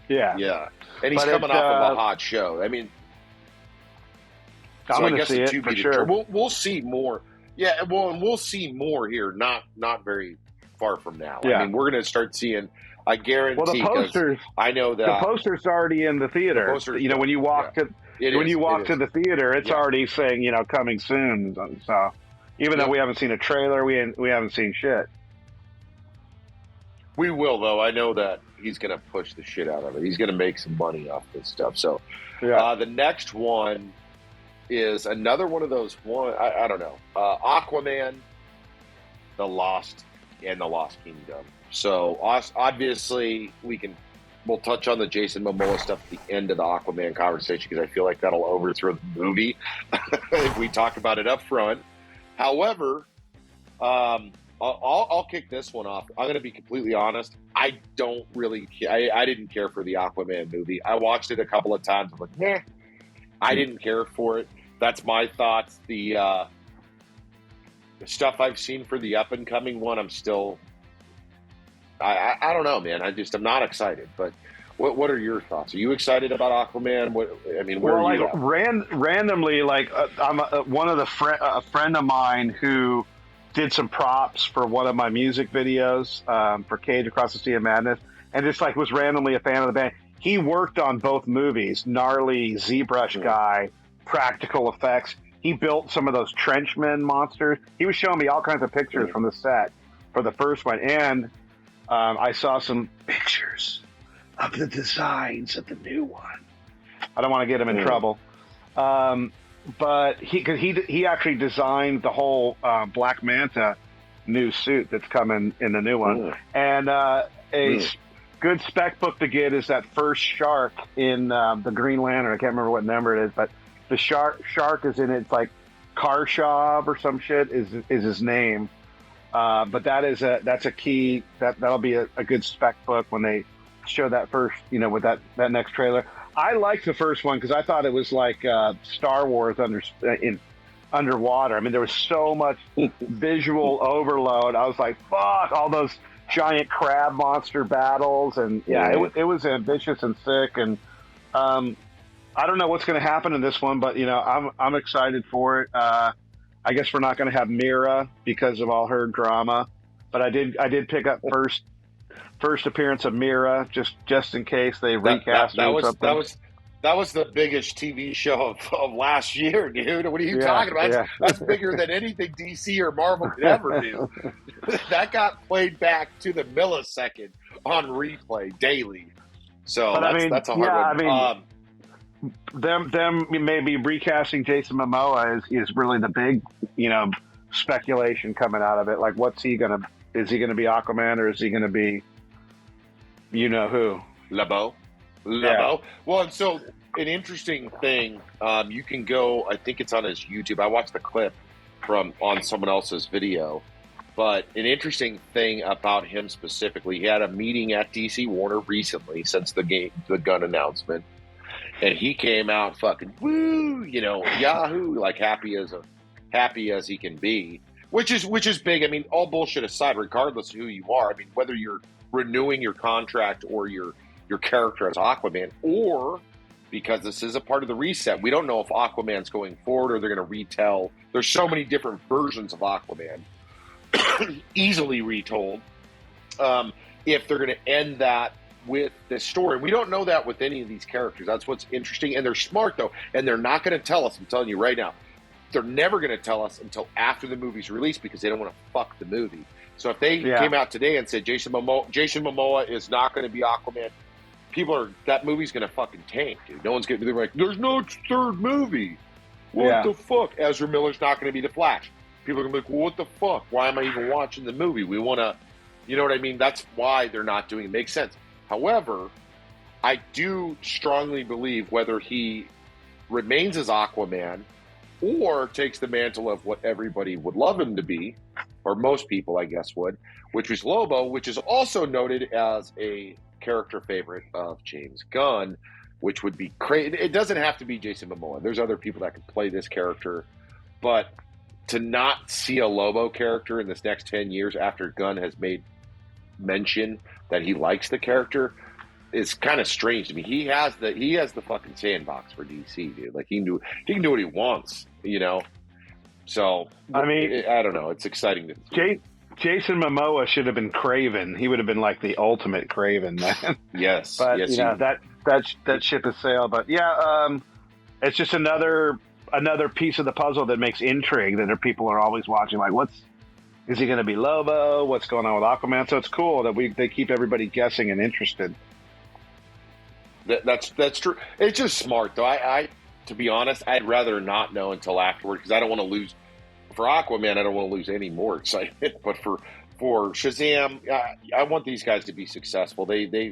S2: Yeah,
S1: and he's coming off of a hot show. I mean,
S2: I'm going to see it for sure.
S1: We'll see more. Yeah, well, and we'll see more here. Not very far from now.
S2: Yeah.
S1: I mean, we're going to start seeing. I guarantee.
S2: Well, the posters.
S1: I know that
S2: the poster's already in the theater. You know, when you walk to the theater, it's already saying, you know, coming soon. So even though we haven't seen a trailer, we haven't seen shit.
S1: We will, though. I know that he's going to push the shit out of it. He's going to make some money off this stuff. So the next one is another one of those I don't know. Aquaman, the Lost Kingdom. So obviously we'll touch on the Jason Momoa stuff at the end of the Aquaman conversation because I feel like that'll overthrow the movie if we talk about it up front. However, I'll kick this one off. I'm going to be completely honest. I don't really I didn't care for the Aquaman movie. I watched it a couple of times. I'm like, nah, I didn't care for it. That's my thoughts. The stuff I've seen for the up and coming one, I'm still. I don't know, man. I'm not excited. But what are your thoughts? Are you excited about Aquaman? Where are you at?
S2: Randomly, like I'm one of a friend of mine who did some props for one of my music videos for Cage Across the Sea of Madness, and just like was randomly a fan of the band. He worked on both movies. Gnarly ZBrush guy, practical effects. He built some of those Trenchmen monsters. He was showing me all kinds of pictures from the set for the first one, and I saw some pictures of the designs of the new one. I don't want to get him in trouble, but he actually designed the whole Black Manta new suit that's coming in the new one, and good spec book to get is that first shark in the Green Lantern. I can't remember what number it is, but the shark is in it. It's like Karshov or some shit is his name. But that's a key that'll be a good spec book when they show that first, you know, with that next trailer. I liked the first one because I thought it was like Star Wars underwater. I mean, there was so much visual overload. I was like, fuck, all those giant crab monster battles, and it was ambitious and sick. And I don't know what's going to happen in this one, but you know, I'm excited for it. I guess we're not going to have Mira because of all her drama, but I did pick up first appearance of Mira just in case they recast something.
S1: That was the biggest TV show of last year, dude. What are you talking about? That's bigger than anything DC or Marvel could ever do. That got played back to the millisecond on replay daily. So that's a hard one.
S2: Them maybe recasting Jason Momoa is really the big, you know, speculation coming out of it. Like, is he gonna be Aquaman or is he gonna be, you know who?
S1: LeBeau. Yeah. Well, and so an interesting thing, you can go, I think it's on his YouTube. I watched the clip on someone else's video, but an interesting thing about him specifically, he had a meeting at DC Warner recently since the Gunn announcement. And he came out fucking woo, you know, Yahoo, like happy as he can be, which is big. I mean, all bullshit aside, regardless of who you are, I mean, whether you're renewing your contract or your character as Aquaman, or because this is a part of the reset, we don't know if Aquaman's going forward or they're going to retell. There's so many different versions of Aquaman, easily retold. If they're going to end that with this story. We don't know that with any of these characters. That's what's interesting. And they're smart, though. And they're not going to tell us. I'm telling you right now. They're never going to tell us until after the movie's released because they don't want to fuck the movie. So if they came out today and said Jason Momoa is not going to be Aquaman, that movie's going to fucking tank, dude. No one's going to be like, there's no third movie. What the fuck? Ezra Miller's not going to be the Flash. People are going to be like, well, what the fuck? Why am I even watching the movie? We want to, you know what I mean? That's why they're not doing it. Makes sense. However, I do strongly believe whether he remains as Aquaman or takes the mantle of what everybody would love him to be, or most people, I guess, would, which was Lobo, which is also noted as a character favorite of James Gunn. which would be crazy. It doesn't have to be Jason Momoa. There's other people that can play this character, but to not see a Lobo character in this next 10 years after Gunn has made mention that he likes the character is kind of strange to me. He has the fucking sandbox for DC, dude. Like he can do what he wants, you know. So
S2: I mean,
S1: I don't know. It's exciting to see.
S2: Jason Momoa should have been Craven. He would have been like the ultimate Craven, man.
S1: Yes,
S2: but
S1: yes,
S2: you know that ship has sailed. But yeah, it's just another piece of the puzzle that makes intrigue that people are always watching. Like, is he going to be Lobo? What's going on with Aquaman? So it's cool that they keep everybody guessing and interested.
S1: That's true. It's just smart, though. I to be honest, I'd rather not know until afterward because I don't want to lose. For Aquaman, I don't want to lose any more excitement. But for Shazam, I want these guys to be successful. They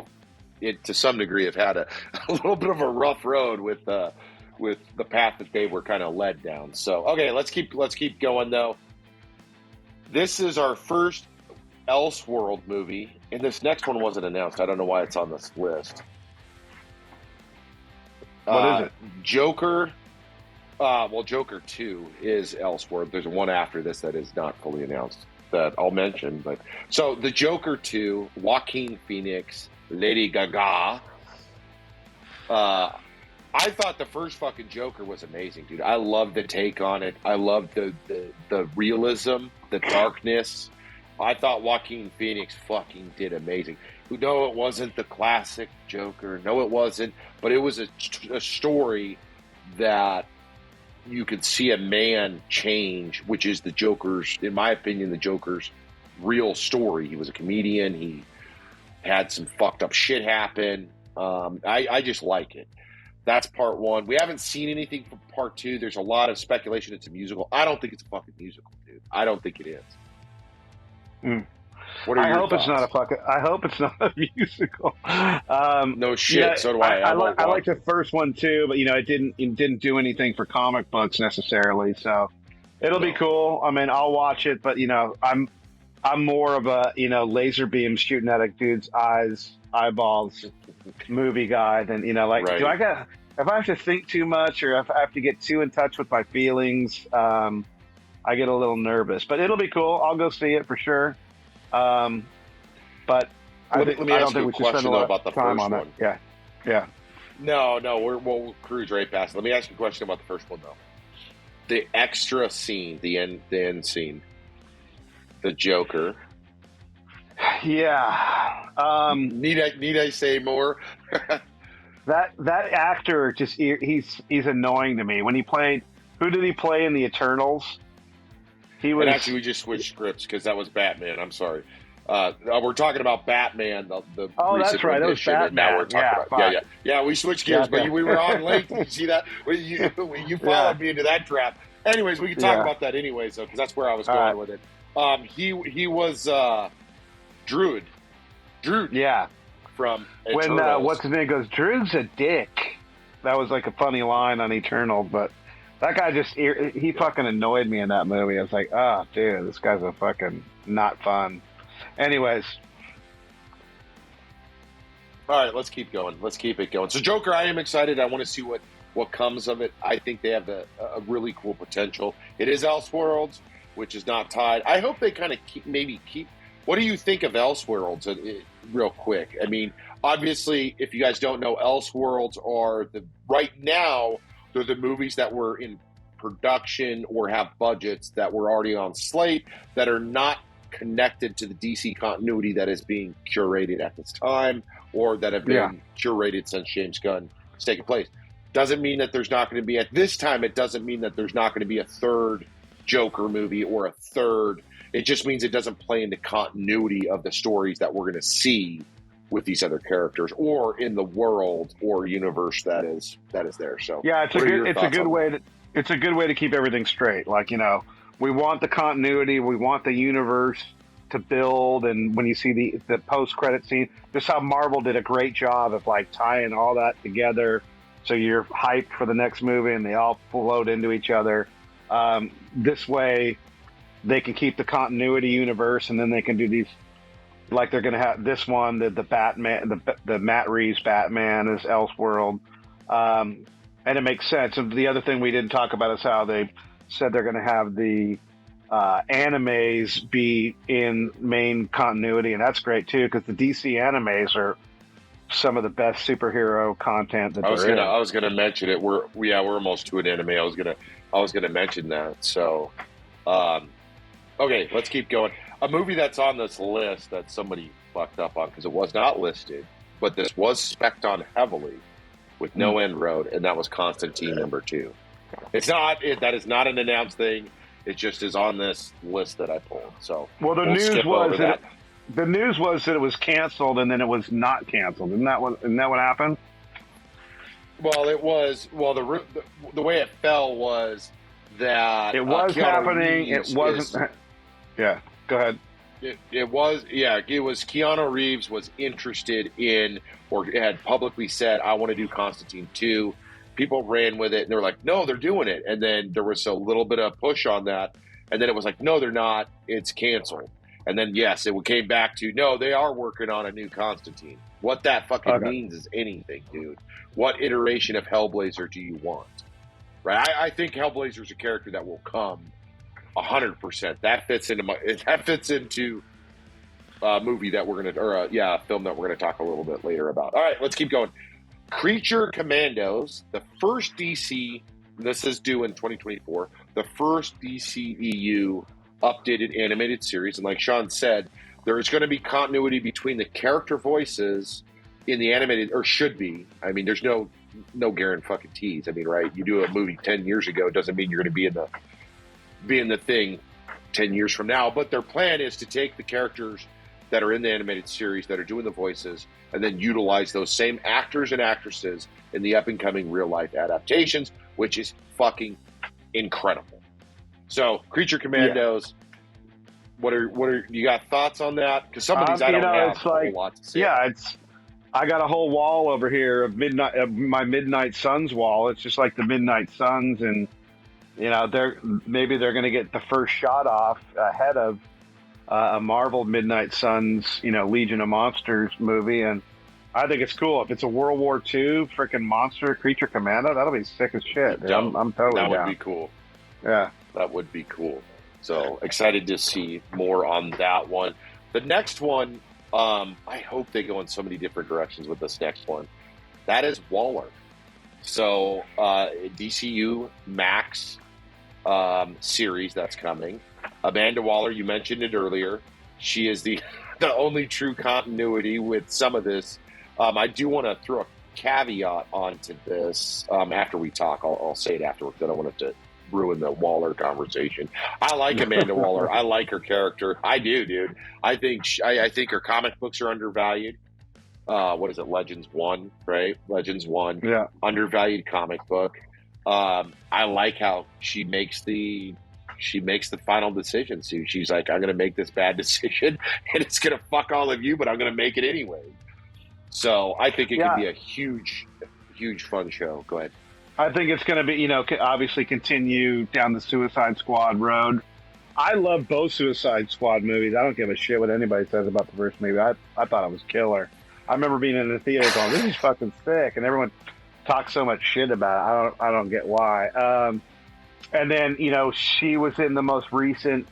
S1: to some degree have had a little bit of a rough road with the path that they were kind of led down. So okay, let's keep going though. This is our first Elseworld movie, and this next one wasn't announced. I don't know why it's on this list.
S2: What is it?
S1: Joker. Joker 2 is Elseworld. There's one after this that is not fully announced that I'll mention. But so the Joker 2, Joaquin Phoenix, Lady Gaga. I thought the first fucking Joker was amazing, dude. I loved the take on it. I loved the realism, the darkness. I thought Joaquin Phoenix fucking did amazing. No, it wasn't the classic Joker. No, it wasn't. But it was a story that you could see a man change, which is the Joker's, in my opinion, the Joker's real story. He was a comedian. He had some fucked up shit happen. I just like it. That's part one. We haven't seen anything for part two. There's a lot of speculation it's a musical. I don't think it's a fucking musical, dude. I don't think it is. What are your thoughts?
S2: I hope it's not a musical.
S1: No shit. Yeah, so do I.
S2: I like the first one too, but it didn't do anything for comic books necessarily. So it'll be cool. I mean, I'll watch it, but I'm more of a laser beam shooting at a dude's eyeballs movie guy than right. If I have to think too much or if I have to get too in touch with my feelings, I get a little nervous. But it'll be cool. I'll go see it for sure. But
S1: let me ask you a question about the first one.
S2: Yeah.
S1: No, we'll cruise right past it. Let me ask you a question about the first one though. The extra scene, the end scene, the Joker.
S2: Yeah.
S1: Need I say more?
S2: that actor he's annoying to me. When he played, who did he play in the Eternals?
S1: And actually, we just switched scripts because that was Batman. I'm sorry. We're talking about Batman.
S2: That's right. It was Batman.
S1: Now we're talking about yeah. We switched gears, but we were on late. Did you see that? You followed me into that trap. Anyways, we can talk about that anyways, though, because that's where I was going with it. He was Druid.
S2: Yeah.
S1: From
S2: Eternals. When what's his name goes, Druid's a dick. That was like a funny line on Eternal, but. That guy he fucking annoyed me in that movie. I was like, oh, dude, this guy's a fucking not fun. Anyways.
S1: All right, let's keep going. Let's keep it going. So Joker, I am excited. I want to see what comes of it. I think they have a really cool potential. It is Elseworlds, which is not tied. I hope they kind of keep. What do you think of Elseworlds real quick? I mean, obviously, if you guys don't know, Elseworlds are right now, they're the movies that were in production or have budgets that were already on slate that are not connected to the DC continuity that is being curated at this time or that have been curated since James Gunn has taken place. Doesn't mean that there's not going to be, at this time, it doesn't mean that there's not going to be a third Joker movie or a third. It just means it doesn't play into continuity of the stories that we're going to see with these other characters or in the world or universe that is there. So
S2: yeah, it's a good way to keep everything straight. Like, we want the continuity, we want the universe to build, and when you see the post-credit scene, just how Marvel did a great job of like tying all that together so you're hyped for the next movie and they all float into each other. This way they can keep the continuity universe, and then they can do these. Like they're going to have this one, the Batman, the Matt Reeves Batman is Elseworld. And it makes sense. And the other thing we didn't talk about is how they said they're going to have the animes be in main continuity, and that's great too because the DC animes are some of the best superhero content that there is.
S1: I was gonna mention it. We're almost to an anime. I was gonna mention that. So, okay, let's keep going. A movie that's on this list that somebody fucked up on because it was not listed, but this was spec'd on heavily with no end road, and that was Constantine #2. That is not an announced thing. It just is on this list that I pulled. So,
S2: well, the news was that it was canceled, and then it was not canceled. Isn't that what happened?
S1: Well, it was. Well, the way it fell was that
S2: it was happening. It wasn't. Yeah, go ahead.
S1: It was. Yeah, it was. Keanu Reeves was interested in, or had publicly said, "I want to do Constantine 2." People ran with it, and they were like, "No, they're doing it." And then there was a little bit of push on that, and then it was like, "No, they're not. It's canceled." And then yes, it came back to no, they are working on a new Constantine. What that fucking means is anything, dude. What iteration of Hellblazer do you want? Right? I think Hellblazer's a character that will come 100%. That fits into a movie that we're gonna, or a film that we're gonna talk a little bit later about. All right, let's keep going. Creature Commandos, the first DC. This is due in 2024. The first DCEU updated animated series, and like Sean said, there is going to be continuity between the character voices in the animated, or should be. I mean, there's no guarantees. I mean, right? You do a movie 10 years ago, doesn't mean you're going to be in the thing 10 years from now. But their plan is to take the characters that are in the animated series that are doing the voices, and then utilize those same actors and actresses in the up and coming real life adaptations, which is fucking incredible. So, Creature Commandos. What are you got thoughts on that? Because some of these I don't have a whole lot to say.
S2: Yeah, I got a whole wall over here of my Midnight Suns wall. It's just like the Midnight Suns, and they're going to get the first shot off ahead of a Marvel Midnight Suns, Legion of Monsters movie, and I think it's cool. If it's a World War II freaking monster Creature Commando, that'll be sick as shit. I'm totally down.
S1: That would be cool.
S2: Yeah.
S1: That would be cool. So excited to see more on that one. The next one, I hope they go in so many different directions with this next one. That is Waller. So DCU Max series that's coming. Amanda Waller, you mentioned it earlier. She is the only true continuity with some of this. I do want to throw a caveat onto this after we talk. I'll say it afterwards. I don't want it to ruin the Waller conversation. I like Amanda Waller. I like her character. I do, dude. I think her comic books are undervalued. What is it? Legends 1, right? Legends 1.
S2: Yeah.
S1: Undervalued comic book. I like how she makes the final decision. So she's like, I'm going to make this bad decision and it's going to fuck all of you, but I'm going to make it anyway. So I think it could be a huge, huge fun show. Go ahead.
S2: I think it's going to be, obviously continue down the Suicide Squad road. I love both Suicide Squad movies. I don't give a shit what anybody says about the first movie. I thought it was killer. I remember being in the theater going, this is fucking sick. And everyone talks so much shit about it. I don't get why. And then, she was in the most recent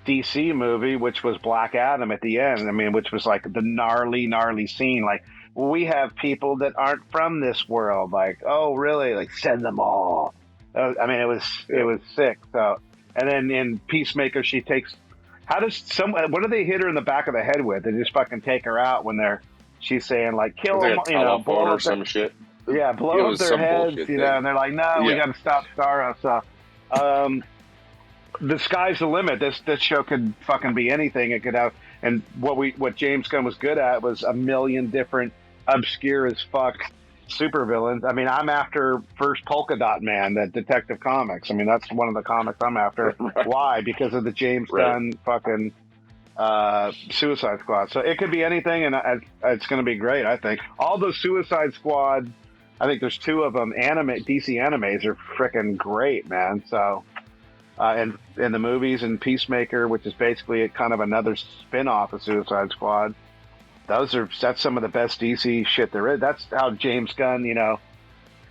S2: DC movie, which was Black Adam at the end. I mean, which was like the gnarly scene. Like, we have people that aren't from this world. Like, oh, really? Like, send them all. I mean, it was sick. So, and then in Peacemaker, she takes. What do they hit her in the back of the head with? They just fucking take her out when she's saying like, kill them,
S1: blow up some shit.
S2: Yeah, blow up their heads, and they're like, no, we got to stop Starro. So, the sky's the limit. This show could fucking be anything. It could have, and what James Gunn was good at was a million different obscure as fuck supervillains. I mean, I'm after first Polka Dot Man, that Detective Comics. I mean, that's one of the comics I'm after.
S1: Right.
S2: Why? Because of the James Gunn fucking Suicide Squad. So it could be anything, and it's going to be great. I think all those Suicide Squad. I think there's 2 of them. DC animes are freaking great, man. So, and in the movies and Peacemaker, which is basically kind of another spin-off of Suicide Squad. That's some of the best DC shit there is. That's how James Gunn,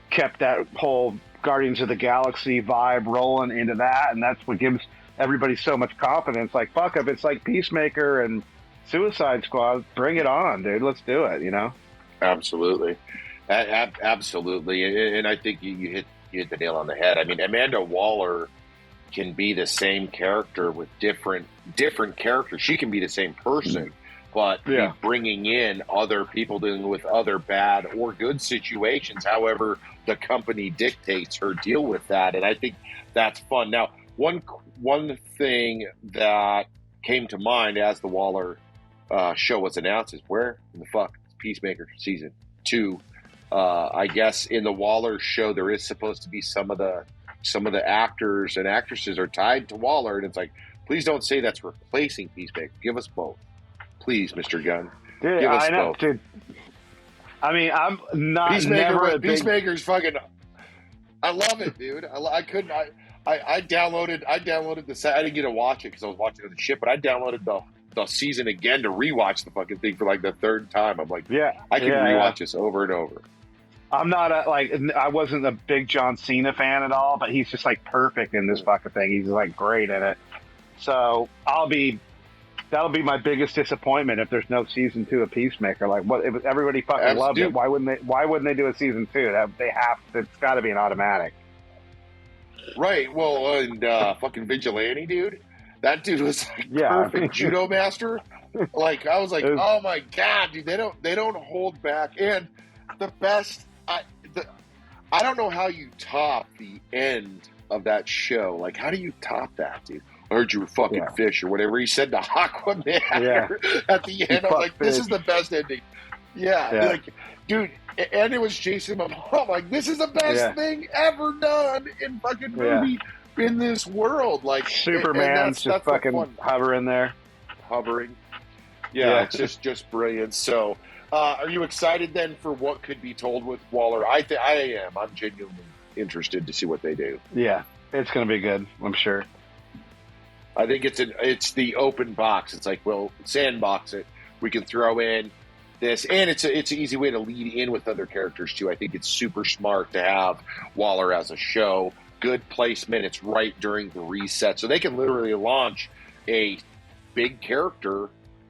S2: kept that whole Guardians of the Galaxy vibe rolling into that, and that's what gives everybody so much confidence. Like, fuck, if it's like Peacemaker and Suicide Squad, bring it on, dude. Let's do it, you know?
S1: Absolutely. Absolutely. And I think you hit the nail on the head. I mean, Amanda Waller can be the same character with different characters. She can be the same person, but be bringing in other people dealing with other bad or good situations, however the company dictates her deal with that. And I think that's fun. Now, one thing that came to mind as the Waller show was announced is, where in the fuck is Peacemaker season 2? I guess in the Waller show there is supposed to be some of the actors and actresses are tied to Waller, and it's like, please don't say that's replacing Peacemaker. Give us both, please, Mr. Gunn.
S2: Dude,
S1: give us
S2: I know,
S1: both.
S2: dude. I mean, I'm not
S1: Peacemaker's fucking. I love it, dude. I couldn't. I downloaded the set. I didn't get to watch it because I was watching other shit, but I downloaded the season again to rewatch the fucking thing for like the third time. I'm like, I can rewatch this over and over.
S2: I'm not I wasn't a big John Cena fan at all, but he's just like perfect in this fucking thing. He's like great in it. So that'll be my biggest disappointment if there's no season 2 of Peacemaker. Like, what if everybody fucking loved it? Why wouldn't they do a season 2? They have to. It's got to be an automatic.
S1: Right. Well, and fucking Vigilante, dude. That dude was like perfect judo master. Like, I was like, oh my god, dude. They don't hold back. And the best. I don't know how you top the end of that show. Like, how do you top that, dude? I heard you were fucking fish or whatever he said to Aquaman at the end. I'm like, this is the best ending. Like, dude, and it was Jason Momoa. I'm like, this is the best thing ever done in fucking movie in this world. Like,
S2: Superman's just fucking hovering there.
S1: Yeah, it's just brilliant. So, are you excited then for what could be told with Waller? I am. I'm genuinely interested to see what they do.
S2: Yeah, it's going to be good, I'm sure.
S1: I think it's the open box. It's like, well, sandbox it. We can throw in this, and it's an easy way to lead in with other characters too. I think it's super smart to have Waller as a show. Good placement. It's right during the reset, so they can literally launch a big character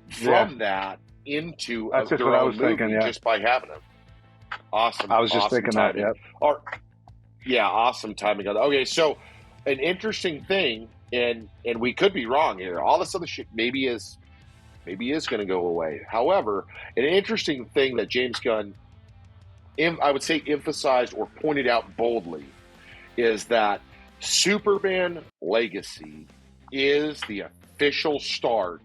S1: from that into their own movie just by having them. Awesome.
S2: I was just thinking timing.
S1: Awesome timing. Okay, so an interesting thing, and we could be wrong here. All this other shit maybe is going to go away. However, an interesting thing that James Gunn, I would say, emphasized or pointed out boldly is that Superman Legacy is the official start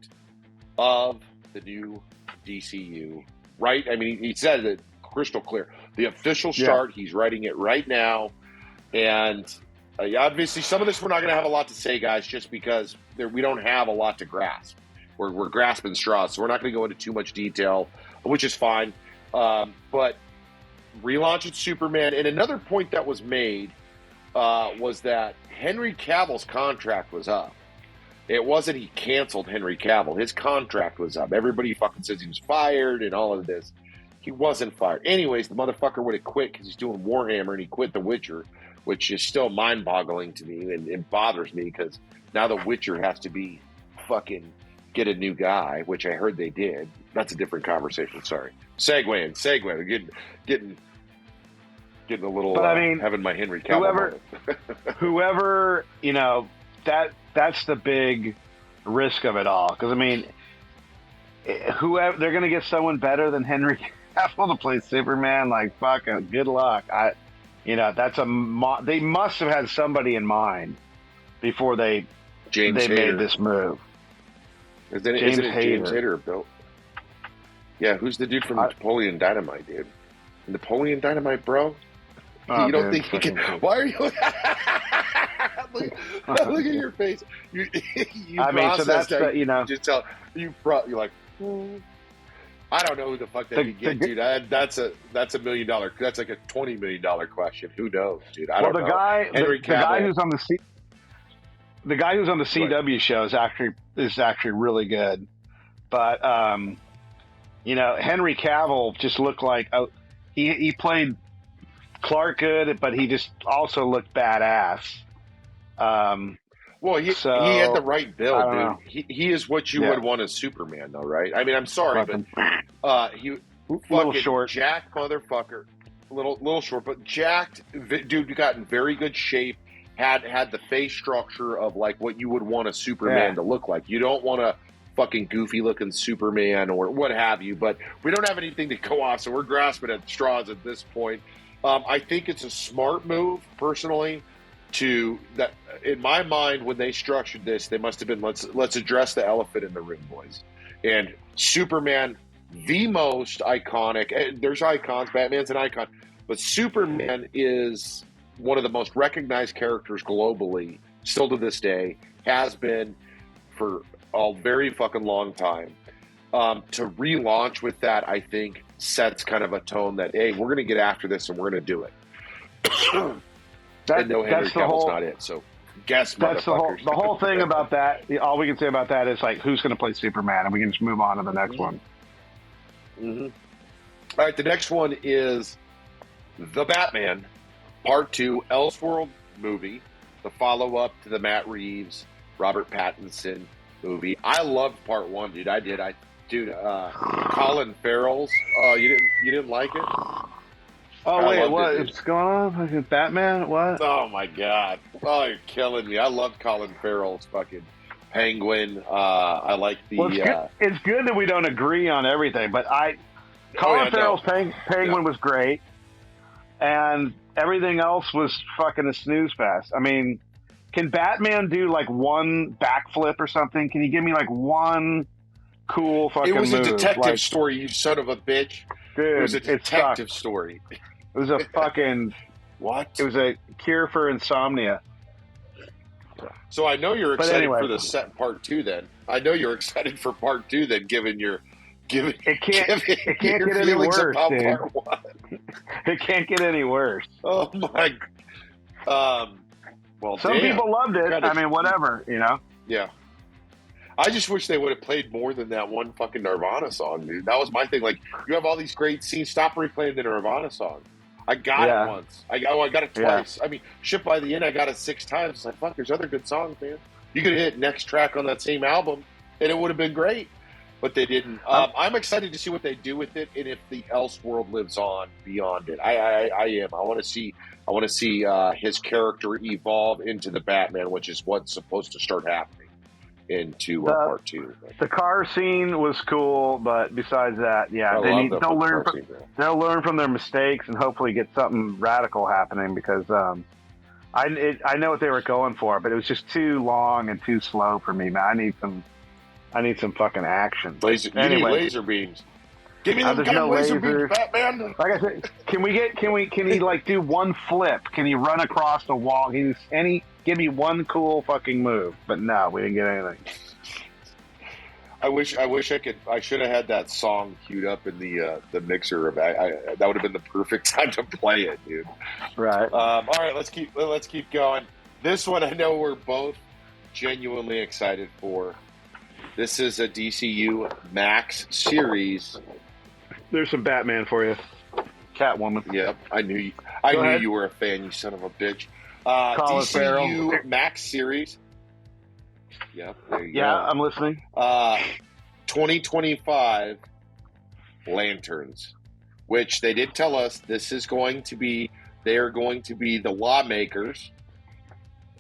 S1: of the new DCU, right? I mean, he said it crystal clear. The official start, he's writing it right now. And obviously, some of this we're not going to have a lot to say, guys, just because we don't have a lot to grasp. We're grasping straws, so we're not going to go into too much detail, which is fine. But relaunching Superman, and another point that was made was that Henry Cavill's contract was up. It wasn't he canceled Henry Cavill. His contract was up. Everybody fucking says he was fired and all of this. He wasn't fired. Anyways, the motherfucker would have quit because he's doing Warhammer and he quit The Witcher, which is still mind-boggling to me and bothers me because now The Witcher has to be fucking get a new guy, which I heard they did. That's a different conversation. Sorry. Segue. We're getting a little. But I mean, having my Henry Cavill.
S2: Whoever, you know, that's the big risk of it all. Because I mean, whoever they're going to get someone better than Henry Cavill to play Superman. Like, fucking good luck. They must have had somebody in mind before they made this move.
S1: Isn't it James Hader built? Yeah, who's the dude from Napoleon Dynamite, dude? Napoleon Dynamite, bro?
S2: Oh,
S1: you don't think he can? Why are you? look at your face. You
S2: I mean, so that's
S1: that,
S2: you know.
S1: Just tell you're like. I don't know who the fuck they could get, dude. That's a $1 million. That's like a $20 million question. Who knows, dude? I don't know.
S2: The guy who's on the CW show is actually really good, but you know, Henry Cavill just looked like he played Clark good, but he just also looked badass.
S1: Well, he
S2: So
S1: had the right
S2: I
S1: build,
S2: don't
S1: dude.
S2: know.
S1: He is what you
S2: Yeah,
S1: would want as Superman, though, right? I mean, I'm sorry, but
S2: fucking
S1: he
S2: little
S1: fucking
S2: short.
S1: jacked motherfucker, little short, but jacked dude. Got in very good shape. Had the face structure of like what you would want a Superman
S2: Yeah.
S1: to look like. You don't want a fucking goofy looking Superman or what have you. But we don't have anything to go off, so we're grasping at straws at this point. I think it's a smart move, personally. To that, in my mind, when they structured this, they must have been let's address the elephant in the room, boys. And Superman, the most iconic. There's icons. Batman's an icon, but Superman is one of the most recognized characters globally, still to this day, has been for a very fucking long time. To relaunch with that, I think, sets kind of a tone that, hey, we're going to get after this and we're going to do it. And no, Henry Cavill's not it. So, guess
S2: that's
S1: motherfuckers.
S2: the whole thing about that. All we can say about that is like, who's going to play Superman, and we can just move on to the next one.
S1: Mm-hmm. All right, the next one is The Batman, Part 2, Elseworld movie, the follow-up to the Matt Reeves, Robert Pattinson movie. I loved Part 1, dude. I did. Colin Farrell's. You didn't like it?
S2: Oh, wait, what's going on? Batman? What?
S1: Oh, my God. Oh, you're killing me. I love Colin Farrell's fucking Penguin. I like the...
S2: Well, it's good that we don't agree on everything, but Colin Farrell's Penguin was great, and everything else was fucking a snooze fest. I mean, can Batman do, like, one backflip or something? Can you give me, like, one cool fucking move?
S1: It was a detective story, you son of a bitch.
S2: Dude,
S1: it was a detective story.
S2: It was a fucking...
S1: What?
S2: It was a cure for insomnia.
S1: So I know you're excited for the set Part 2 then. I know you're excited for Part 2 then, given
S2: it can't get any worse, dude.
S1: Part 1.
S2: It can't get any worse.
S1: Oh my. Well,
S2: some people loved it. I mean, whatever, you know.
S1: Yeah. I just wish they would have played more than that one fucking Nirvana song, dude. That was my thing. Like, you have all these great scenes. Stop replaying the Nirvana song. I got it once. I got it twice. I mean, shit, by the end, I got it 6 times. It's like, fuck, there's other good songs, man. You could hit next track on that same album, and it would have been great. But they didn't. I'm excited to see what they do with it, and if the Elseworld lives on beyond it. I am. I want to see his character evolve into the Batman, which is what's supposed to start happening into Part 2.
S2: The car scene was cool, but besides that, they'll learn from their mistakes and hopefully get something radical happening, because I know what they were going for, but it was just too long and too slow for me, man. I need some fucking action.
S1: You need laser beams. Give me them goddamn laser beams, Batman.
S2: Like I said, can he like do one flip? Can he run across the wall? Give me one cool fucking move. But no, we didn't get anything.
S1: I wish I could. I should have had that song queued up in the mixer. That would have been the perfect time to play it, dude.
S2: Right.
S1: All right, let's keep going. This one I know we're both genuinely excited for. This is a DCU Max series.
S2: There's some Batman for you. Catwoman.
S1: Yep, I knew you were a fan, you son of a bitch.
S2: Colin
S1: DCU
S2: Farrell.
S1: Max series. Yep, there you go.
S2: Yeah, I'm listening.
S1: 2025 Lanterns, which they did tell us they are going to be the lawmakers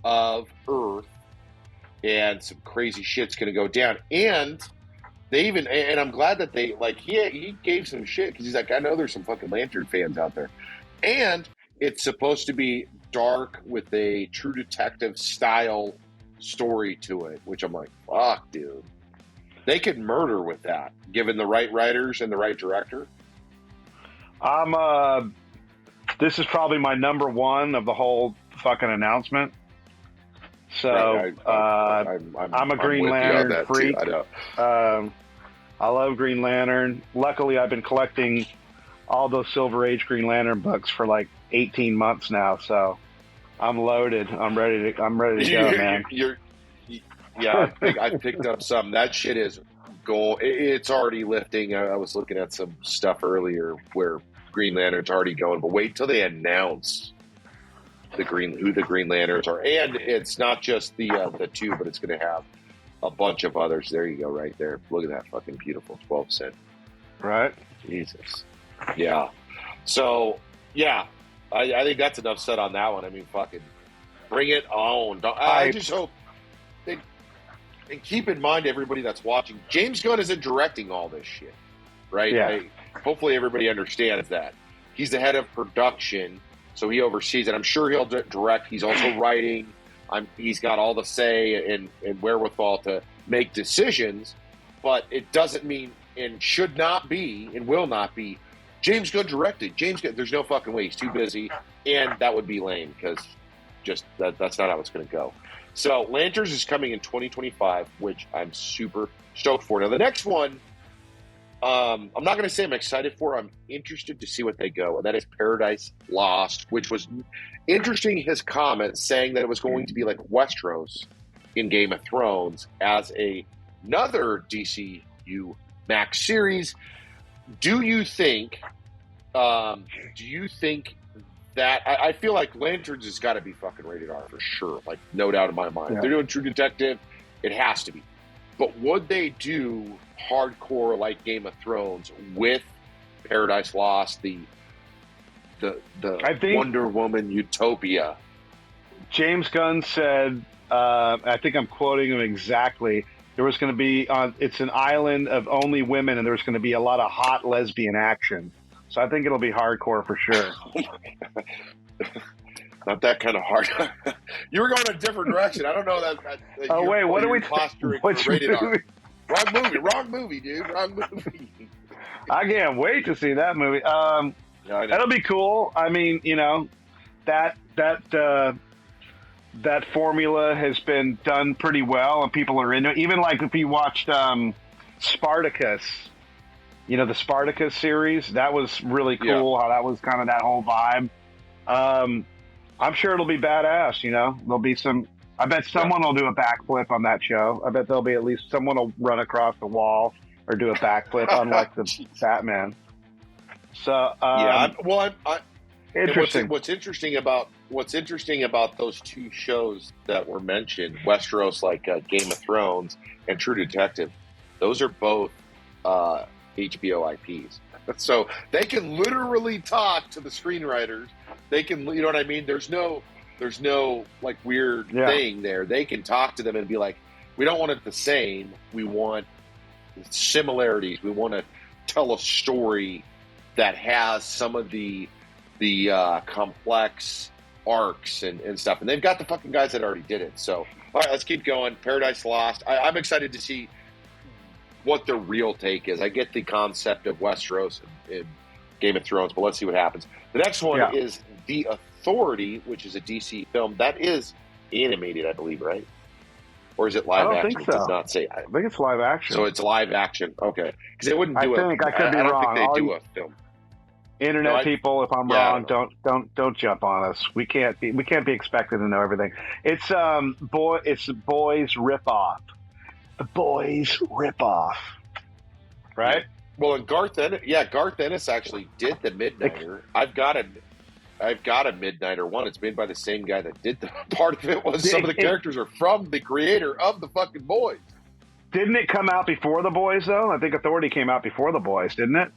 S1: of Earth, and some crazy shit's going to go down. And they even, and I'm glad that they, like, he gave some shit, because he's like, I know there's some fucking Lantern fans out there. And it's supposed to be dark with a True Detective style story to it, which I'm like, fuck, dude. They could murder with that, given the right writers and the right director.
S2: This is probably my number one of the whole fucking announcement. So I'm a Green Lantern freak. I love Green Lantern. Luckily, I've been collecting all those Silver Age Green Lantern books for like 18 months now, so I'm loaded. I'm ready to go, man.
S1: I picked up some. That shit is gold. It's already lifting. I was looking at some stuff earlier where Green Lantern's already going, but wait till they announce who the Green Lanterns are. And it's not just the two, but it's going to have a bunch of others. There you go, right there. Look at that fucking beautiful 12 cent.
S2: Right?
S1: Jesus. Yeah. So, yeah, I think that's enough said on that one. I mean, fucking bring it on. I just hope. And keep in mind, everybody that's watching, James Gunn isn't directing all this shit, right?
S2: Yeah.
S1: Hopefully everybody understands that. He's the head of production, so he oversees it. I'm sure he'll direct. He's also writing. He's got all the say and wherewithal to make decisions, but it doesn't mean and should not be and will not be James Gunn directed. There's no fucking way. He's too busy, and that would be lame because just that's not how it's going to go. So Lanterns is coming in 2025, which I'm super stoked for. Now the next one, I'm not going to say I'm excited for. I'm interested to see what they go, and that is Paradise Lost, which was interesting. His comment saying that it was going to be like Westeros in Game of Thrones as another DCU Max series. Do you think that I feel like Lanterns has got to be fucking rated R for sure, like no doubt in my mind.
S2: Yeah.
S1: They're doing True Detective, it has to be. But would they do hardcore like Game of Thrones with Paradise Lost, the I think Wonder Woman utopia?
S2: James Gunn said, I think I'm quoting him exactly. There was going to be it's an island of only women, and there's going to be a lot of hot lesbian action. So I think it'll be hardcore for sure.
S1: Not that kind of hard. You were going a different direction. I don't know that
S2: oh wait, what are we
S1: posturing
S2: which
S1: for rated
S2: movie?
S1: R. Wrong movie, dude. Wrong movie.
S2: I can't wait to see that movie. That'll be cool. I mean, you know, that formula has been done pretty well, and people are into it. Even like if you watched Spartacus, you know, the Spartacus series, that was really cool. How that was kind of that whole vibe. I'm sure it'll be badass. You know, there'll be some. I bet someone will do a backflip on that show. I bet there'll be at least someone will run across the wall or do a backflip, unlike the Batman. So interesting.
S1: What's interesting about those two shows that were mentioned, Westeros, like Game of Thrones, and True Detective, those are both HBO IPs. So they can literally talk to the screenwriters. They can, you know what I mean? There's no like weird thing there. They can talk to them and be like, we don't want it the same. We want similarities. We want to tell a story that has some of the complex arcs and stuff. And they've got the fucking guys that already did it. So, all right, let's keep going. Paradise Lost. I'm excited to see what the real take is. I get the concept of Westeros and Game of Thrones, but let's see what happens. The next one is The Authority, which is a DC film. That is animated, I believe, right? Or is it live action?
S2: I don't think so.
S1: It does not say.
S2: I think it's live action.
S1: So it's live action. Okay. Because they wouldn't do
S2: I could be wrong.
S1: I don't think they do a film.
S2: Internet people, if I'm wrong, don't jump on us. We can't be expected to know everything. It's boys ripoff. The boys ripoff. Right?
S1: Well, and Garth Ennis actually did the Midnighter. I've got a Midnighter one. It's made by the same guy that did the part of it. Was some of the characters are from the creator of the fucking Boys.
S2: Didn't it come out before the Boys though? I think Authority came out before the Boys, didn't it?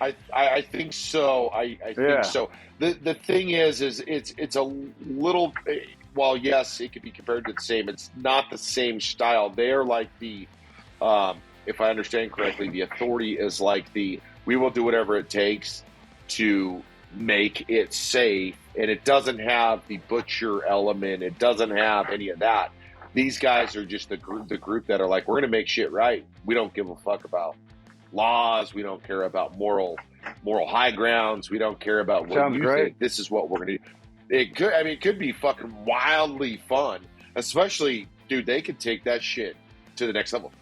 S1: I think so. I think so. The thing is it's a little. While yes, it could be compared to the same. It's not the same style. They're like the. If I understand correctly, the Authority is like we will do whatever it takes to make it safe, and it doesn't have the butcher element. It doesn't have any of that. These guys are just the group that are like, we're going to make shit right. We don't give a fuck about laws. We don't care about moral high grounds. We don't care about what
S2: Sounds
S1: you
S2: great.
S1: think. This is what we're going to do. It could be fucking wildly fun, especially, dude, they could take that shit to the next level.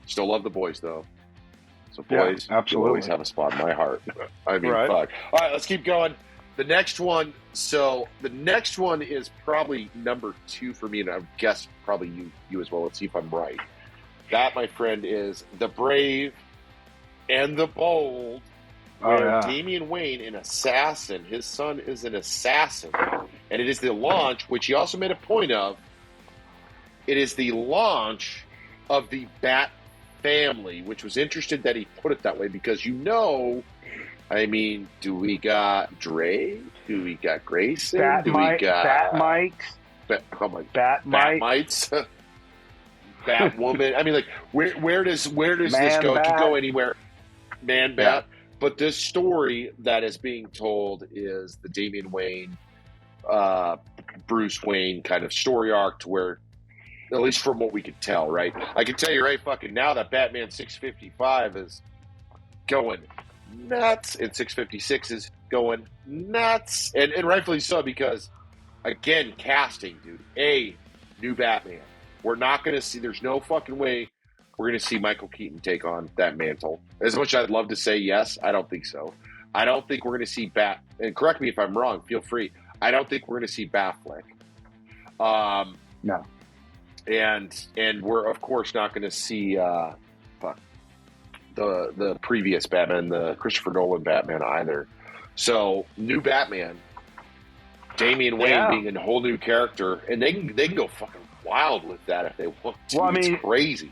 S1: Still love the Boys, though. So, Boys,
S2: absolutely,
S1: always have a spot in my heart. I mean,
S2: right.
S1: Fuck. All right, let's keep going. The next one is probably number 2 for me, and I guess probably you as well. Let's see if I'm right. That, my friend, is The Brave and the Bold where Damian Wayne, an assassin, his son is an assassin, and it is the launch, which he also made a point of. It is the launch of the Bat family, which was interesting that he put it that way because I mean, do we got Dre? Do we got Grayson? Do we got
S2: Bat-mites?
S1: Bat-mites? Batwoman? I mean, like, where does this go? It can go anywhere. Man Bat. Yeah. But this story that is being told is the Damian Wayne, Bruce Wayne kind of story arc to where, at least from what we could tell, right? I can tell you right fucking now that Batman 655 is going nuts and 656 is going nuts. And rightfully so because, again, casting, dude. New Batman. We're not going to see, there's no fucking way we're going to see Michael Keaton take on that mantle. As much as I'd love to say yes, I don't think so. I don't think we're going to see and correct me if I'm wrong, feel free. I don't think we're going to see Batfleck.
S2: No.
S1: And we're, of course, not going to see the previous Batman, the Christopher Nolan Batman either. So, new Batman, Damian Wayne being a whole new character, and they can go fucking wild with that if they want to. Well, I mean, it's crazy.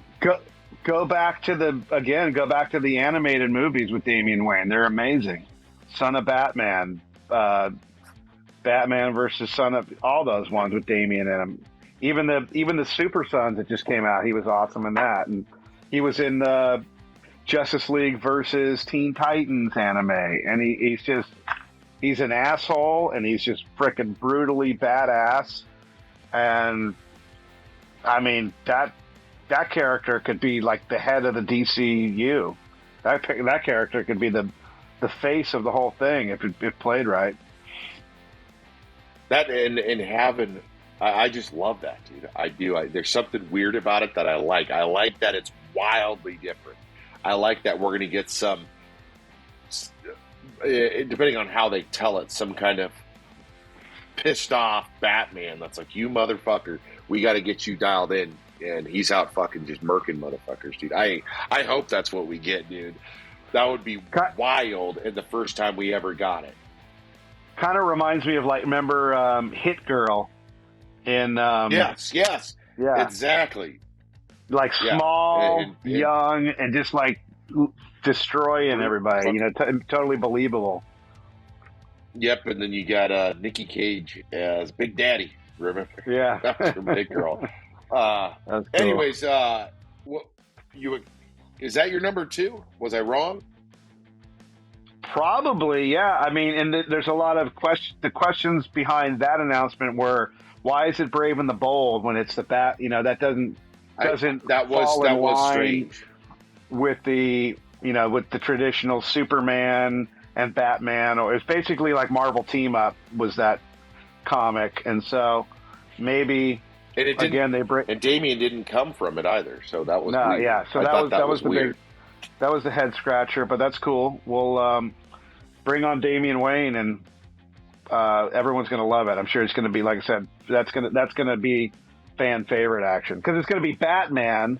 S2: Go back to the animated movies with Damian Wayne. They're amazing. Son of Batman, Batman versus Son of, all those ones with Damian in them. Even the Super Sons that just came out, he was awesome in that, and he was in the Justice League versus Teen Titans anime, and he's an asshole, and he's just freaking brutally badass, and I mean that character could be like the head of the DCU. That character could be the face of the whole thing if played right.
S1: That and having. I just love that, dude. I do. There's something weird about it that I like. I like that it's wildly different. I like that we're going to get some, depending on how they tell it, some kind of pissed off Batman that's like, you motherfucker, we got to get you dialed in. And he's out fucking just murking motherfuckers, dude. I hope that's what we get, dude. That would be wild and the first time we ever got it.
S2: Kind of reminds me of, like, remember Hit Girl?
S1: Yes, yeah, exactly.
S2: Like small, and young, and just like destroying everybody. You know, totally believable.
S1: Yep, and then you got Nicky Cage as Big Daddy. Remember?
S2: Yeah,
S1: that's from Big Girl.
S2: Cool.
S1: Anyways, is that your number 2? Was I wrong?
S2: Probably, yeah. I mean, and there's a lot of questions. The questions behind that announcement were, why is it Brave and the Bold when it's the Bat? You know, that doesn't
S1: that was strange
S2: with the traditional Superman and Batman, or it's basically like Marvel Team Up was that comic, and so maybe again
S1: and Damian didn't come from it either, so that was weird.
S2: Yeah, so that was the weird. That was the head scratcher, but that's cool. We'll bring on Damian Wayne, and everyone's going to love it. I'm sure it's going to be, like I said, that's going to be fan favorite action because it's going to be Batman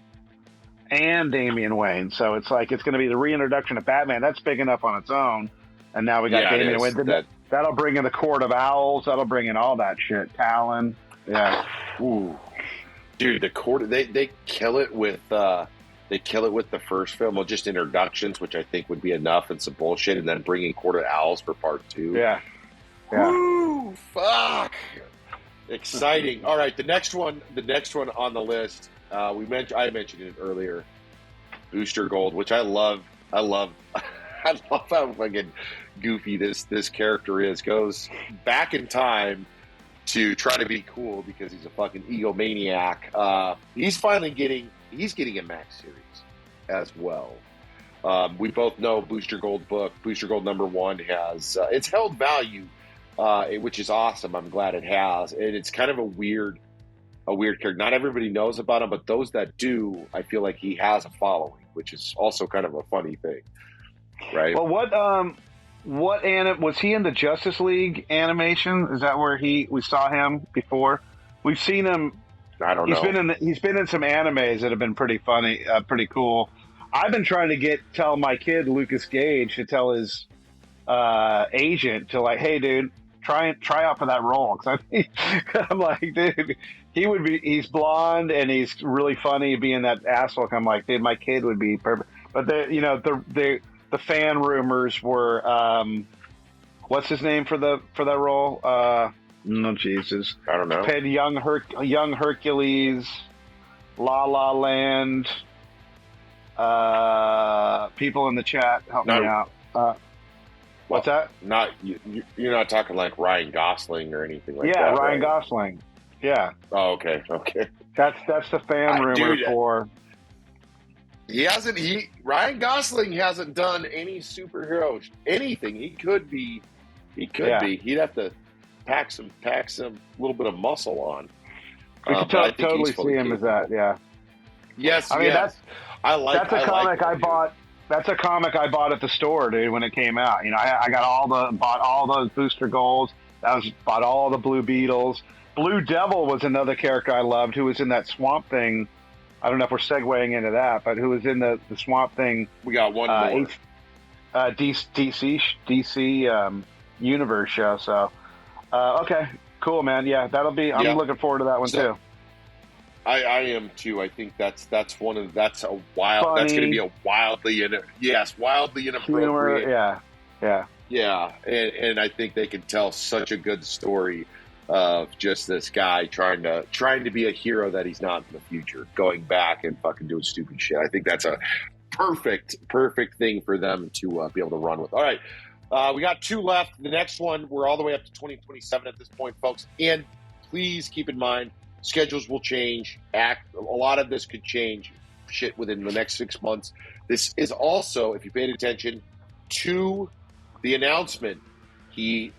S2: and Damian Wayne. So it's going to be the reintroduction of Batman. That's big enough on its own, and now we got Damian Wayne. That'll bring in the Court of Owls. That'll bring in all that shit. Talon, yeah.
S1: Ooh, dude, the Court. They kill it with. They kill it with the first film, well, just introductions, which I think would be enough, and some bullshit, and then bringing Court of Owls for part 2.
S2: Yeah.
S1: Woo! Fuck! Exciting. All right, the next one on the list. I mentioned it earlier. Booster Gold, which I love. I love how fucking goofy this character is. Goes back in time to try to be cool because he's a fucking egomaniac. He's finally getting a Max series as well. We both know Booster Gold book. Booster Gold #1 has it's held value, which is awesome. I'm glad it has, and it's kind of a weird character. Not everybody knows about him, but those that do, I feel like he has a following, which is also kind of a funny thing, right?
S2: Well, what was he in the Justice League animation? Is that where we saw him before? We've seen him.
S1: I don't know.
S2: He's been in some animes that have been pretty funny, pretty cool. I've been trying to tell my kid Lucas Gage to tell his agent to like, hey, dude, try out for that role. Cause I'm like, dude, he's blonde and he's really funny being that asshole. I'm like, dude, my kid would be perfect. But the fan rumors were, what's his name for that role? No, Jesus,
S1: I don't know.
S2: Played young Hercules, La La Land. People in the chat, help me out. What's that?
S1: You're not talking like Ryan Gosling or anything like that.
S2: Yeah, Ryan
S1: right?
S2: Gosling. Yeah.
S1: Oh, okay.
S2: That's the fan rumor for.
S1: Ryan Gosling hasn't done any superhero anything. He could be. He'd have to pack some little bit of muscle on.
S2: We could totally see him as that. Yeah.
S1: Yes.
S2: I mean,
S1: that's
S2: a comic I bought. That's a comic I bought at the store, dude, when it came out. You know, I bought all those Booster Golds. Bought all the Blue Beetles. Blue Devil was another character I loved who was in that Swamp Thing. I don't know if we're segueing into that, but who was in the Swamp Thing.
S1: We got one more.
S2: DC Universe show. So, okay, cool, man. Yeah, I'm looking forward to that one too.
S1: I am too. I think that's going to be a wildly inappropriate.
S2: Humor,
S1: yeah. And I think they can tell such a good story of just this guy trying to be a hero that he's not in the future, going back and fucking doing stupid shit. I think that's a perfect thing for them to be able to run with. All right. We got 2 left. The next one, we're all the way up to 2027 at this point, folks. And please keep in mind, schedules will change. A lot of this could change shit within the next 6 months. This is also, if you paid attention to the announcement, he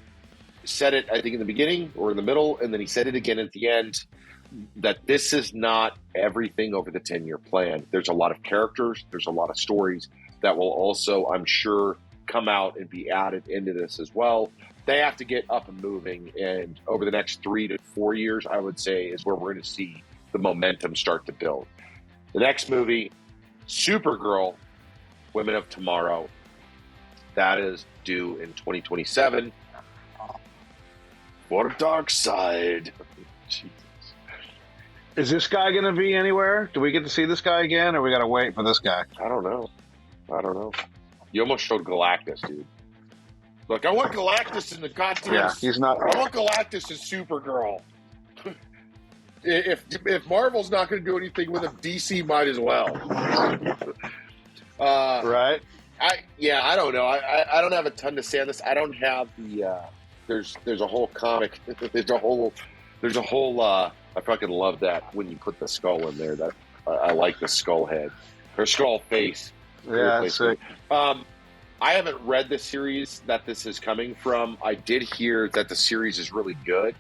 S1: said it, I think, in the beginning or in the middle, and then he said it again at the end, that this is not everything over the 10-year plan. There's a lot of characters. There's a lot of stories that will also, I'm sure, come out and be added into this as well. They have to get up and moving, and over the next 3 to 4 years, I would say, is where we're going to see the momentum start to build. The next movie, Supergirl, Women of Tomorrow, that is due in 2027 for Dark Side. Jesus.
S2: Is this guy going to be anywhere? Do we get to see this guy again, or we got to wait for this guy?
S1: I don't know. You almost showed Galactus, dude. Look, I want Galactus in the goddamn...
S2: Yeah, he's not...
S1: I want Galactus as Supergirl. If Marvel's not going to do anything with him, DC might as well.
S2: Right?
S1: I don't know. I don't have a ton to say on this. I don't have the... There's a whole comic. There's a whole... I fucking love that when you put the skull in there. That I like the skull head. Or skull face.
S2: Yeah, that's sick.
S1: I haven't read the series that this is coming from. I did hear that the series is really good,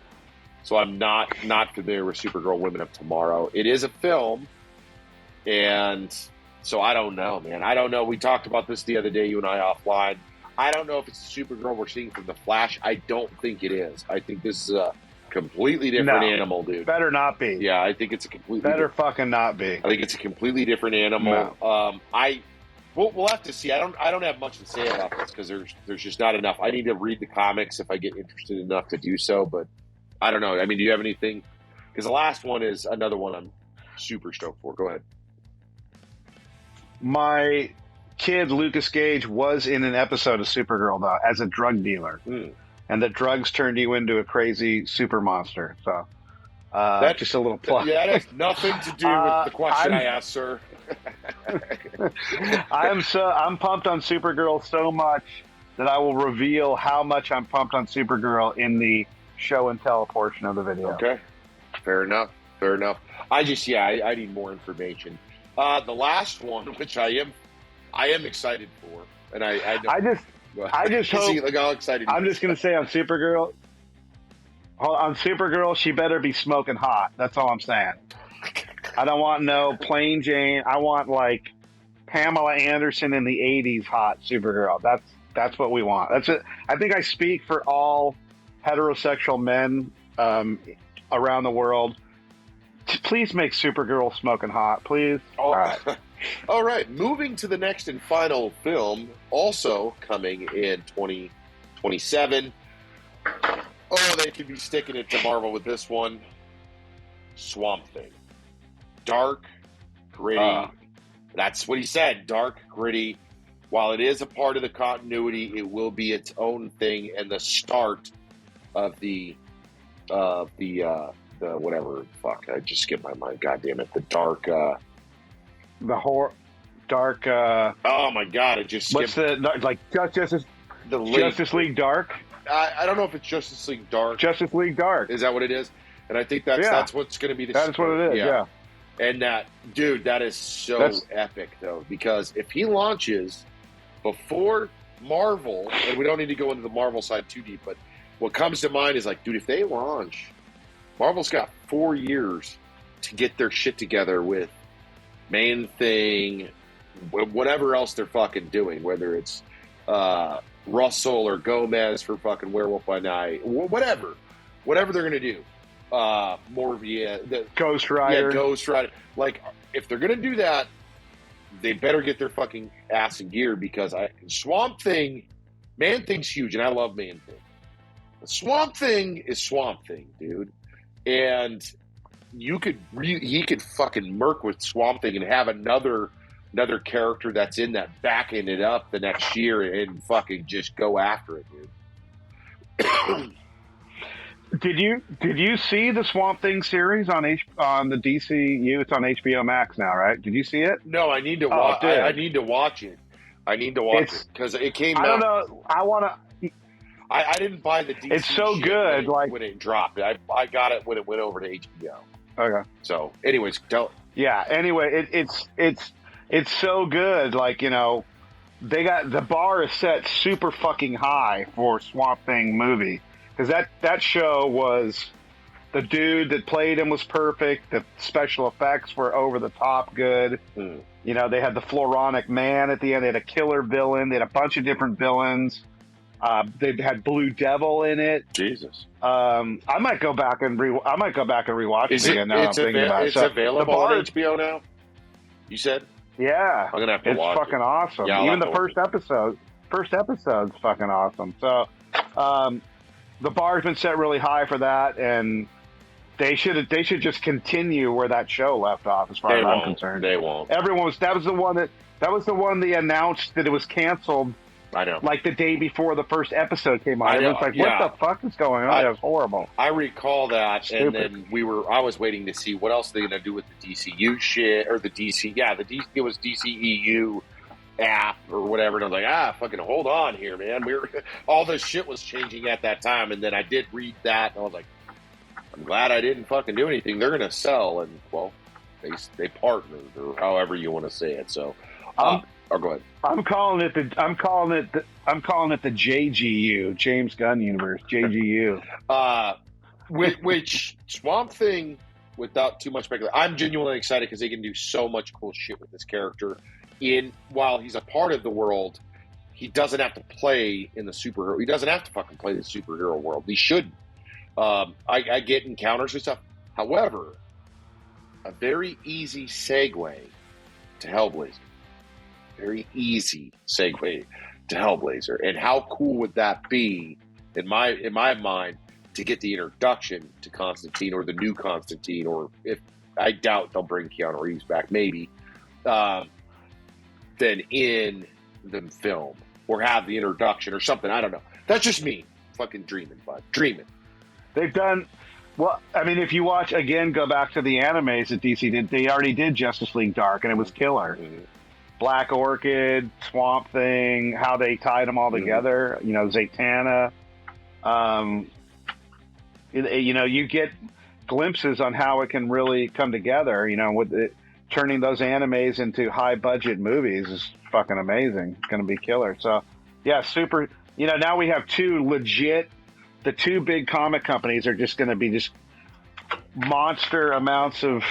S1: so I'm not familiar with Supergirl Women of Tomorrow. It is a film, and so I don't know, man. I don't know. We talked about this the other day, you and I offline. I don't know if it's the Supergirl we're seeing from The Flash. I don't think it is. I think this is a completely different animal, dude.
S2: Better not be.
S1: Yeah, I think it's a completely
S2: fucking not be.
S1: I think it's a completely different animal.
S2: No.
S1: We'll have to see. I don't have much to say about this because there's just not enough. I need to read the comics if I get interested enough to do so, but I don't know. I mean, do you have anything? Because the last one is another one I'm super stoked for. Go ahead.
S2: My kid Lucas Gage was in an episode of Supergirl though as a drug dealer, and the drugs turned you into a crazy super monster. So that's just a little plug.
S1: Yeah, that has nothing to do with the question I asked, sir.
S2: I'm pumped on Supergirl so much that I will reveal how much I'm pumped on Supergirl in the show and tell portion of the video.
S1: Okay, fair enough. I need more information. The last one, which I am excited for, and I just
S2: hope.
S1: Like how excited.
S2: I'm just gonna say on Supergirl. On Supergirl, she better be smoking hot. That's all I'm saying. I don't want no plain Jane. I want like Pamela Anderson in the '80s hot Supergirl. That's what we want. That's it. I think I speak for all heterosexual men around the world. Please make Supergirl smoking hot, please.
S1: All right. All right. Moving to the next and final film, also coming in 27. Oh, they could be sticking it to Marvel with this one. Swamp Thing. Dark, gritty. That's what he said. Dark, gritty. While it is a part of the continuity, it will be its own thing and the start of the whatever. Fuck, I just skipped my mind. God damn it. The dark.
S2: The horror. Dark.
S1: Oh my God! It just skipped.
S2: What's the Justice League Dark?
S1: I don't know if it's Justice League Dark.
S2: Justice League Dark.
S1: Is that what it is? And I think that's what's going to be the.
S2: That's what it is. Yeah.
S1: And that is so epic though, because if he launches before Marvel, and we don't need to go into the Marvel side too deep, but what comes to mind is like, dude, if they launch, Marvel's got 4 years to get their shit together with Main Thing, whatever else they're fucking doing, whether it's Russell or Gomez for fucking Werewolf by Night, whatever they're gonna do.
S2: Ghost Rider.
S1: Yeah, Ghost Rider. Like, if they're gonna do that, they better get their fucking ass in gear, because Swamp Thing, Man Thing's huge, and I love Man Thing. But Swamp Thing is Swamp Thing, dude, and he could fucking murk with Swamp Thing and have another character that's in that backing it up the next year and fucking just go after it, dude.
S2: Did you see the Swamp Thing series on the DCU? It's on HBO Max now, right? Did you see it?
S1: No, I need to watch. I need to watch it. I need to watch it because it came out.
S2: I don't know. I want to.
S1: I didn't buy the DC.
S2: It's so good.
S1: When it dropped, I got it when it went over to HBO.
S2: Okay.
S1: So, anyways,
S2: yeah. Anyway, it's so good. Like, you know, they got the bar is set super fucking high for Swamp Thing movie. Because that show was, the dude that played him was perfect. The special effects were over the top good.
S1: Mm.
S2: You know, they had the Floronic Man at the end. They had a killer villain. They had a bunch of different villains. They had Blue Devil in it.
S1: Jesus.
S2: I might go back and rewatch it again.
S1: It's available on HBO now. You said?
S2: Yeah.
S1: I'm gonna have to watch it.
S2: It's fucking awesome.
S1: Yeah,
S2: even the first episode's fucking awesome. So. The bar's been set really high for that, and they should just continue where that show left off, as far as I'm concerned.
S1: They won't.
S2: That was the one they announced that it was canceled.
S1: I know.
S2: Like the day before the first episode came out. It was like, what the fuck is going on? It was horrible.
S1: I recall that,
S2: Stupid.
S1: And then I was waiting to see what else they're gonna do with the DCU shit, or the DC. Yeah, it was DCEU app or whatever, and I was like, fucking hold on here, man. All this shit was changing at that time, and then I did read that, and I was like, I'm glad I didn't fucking do anything. They're gonna sell, and well, they partnered, or however you want to say it. So, go ahead.
S2: I'm calling it the JGU, James Gunn universe, JGU.
S1: Which Swamp Thing, without too much speculation, I'm genuinely excited because they can do so much cool shit with this character. While he's a part of the world, he doesn't have to play in the superhero. He doesn't have to fucking play the superhero world. He shouldn't. I get encounters and stuff. However, a very easy segue to Hellblazer. Very easy segue to Hellblazer. And how cool would that be, in my mind, to get the introduction to Constantine, or the new Constantine, or if I doubt they'll bring Keanu Reeves back, maybe. Than in the film, or have the introduction or something. I don't know. That's just me fucking dreaming, bud. Dreaming.
S2: They've done well. I mean, if you watch again, go back to the animes that DC did. They already did Justice League Dark, and it was killer. Mm-hmm. Black Orchid, Swamp Thing, how they tied them all together. You know, Zatanna. You know, you get glimpses on how it can really come together. You know, with it. Turning those animes into high budget movies is fucking amazing. It's going to be killer. So, yeah, super. You know, now we have the two big comic companies are just going to be just monster amounts of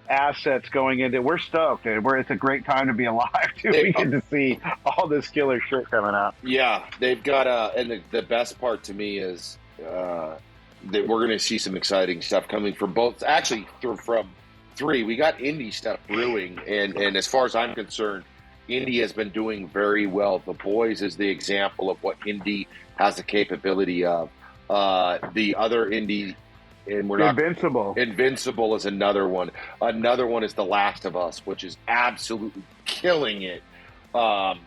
S2: assets going into. We're stoked. It's a great time to be alive too. We get to see all this killer shit coming out.
S1: Yeah, they've got and the best part to me is that we're going to see some exciting stuff coming from both. Actually, from 3, we got indie stuff brewing, and as far as I'm concerned, indie has been doing very well. The Boys is the example of what indie has the capability of. The other indie, and we're not
S2: Invincible.
S1: Invincible is another one. Another one is The Last of Us, which is absolutely killing it. One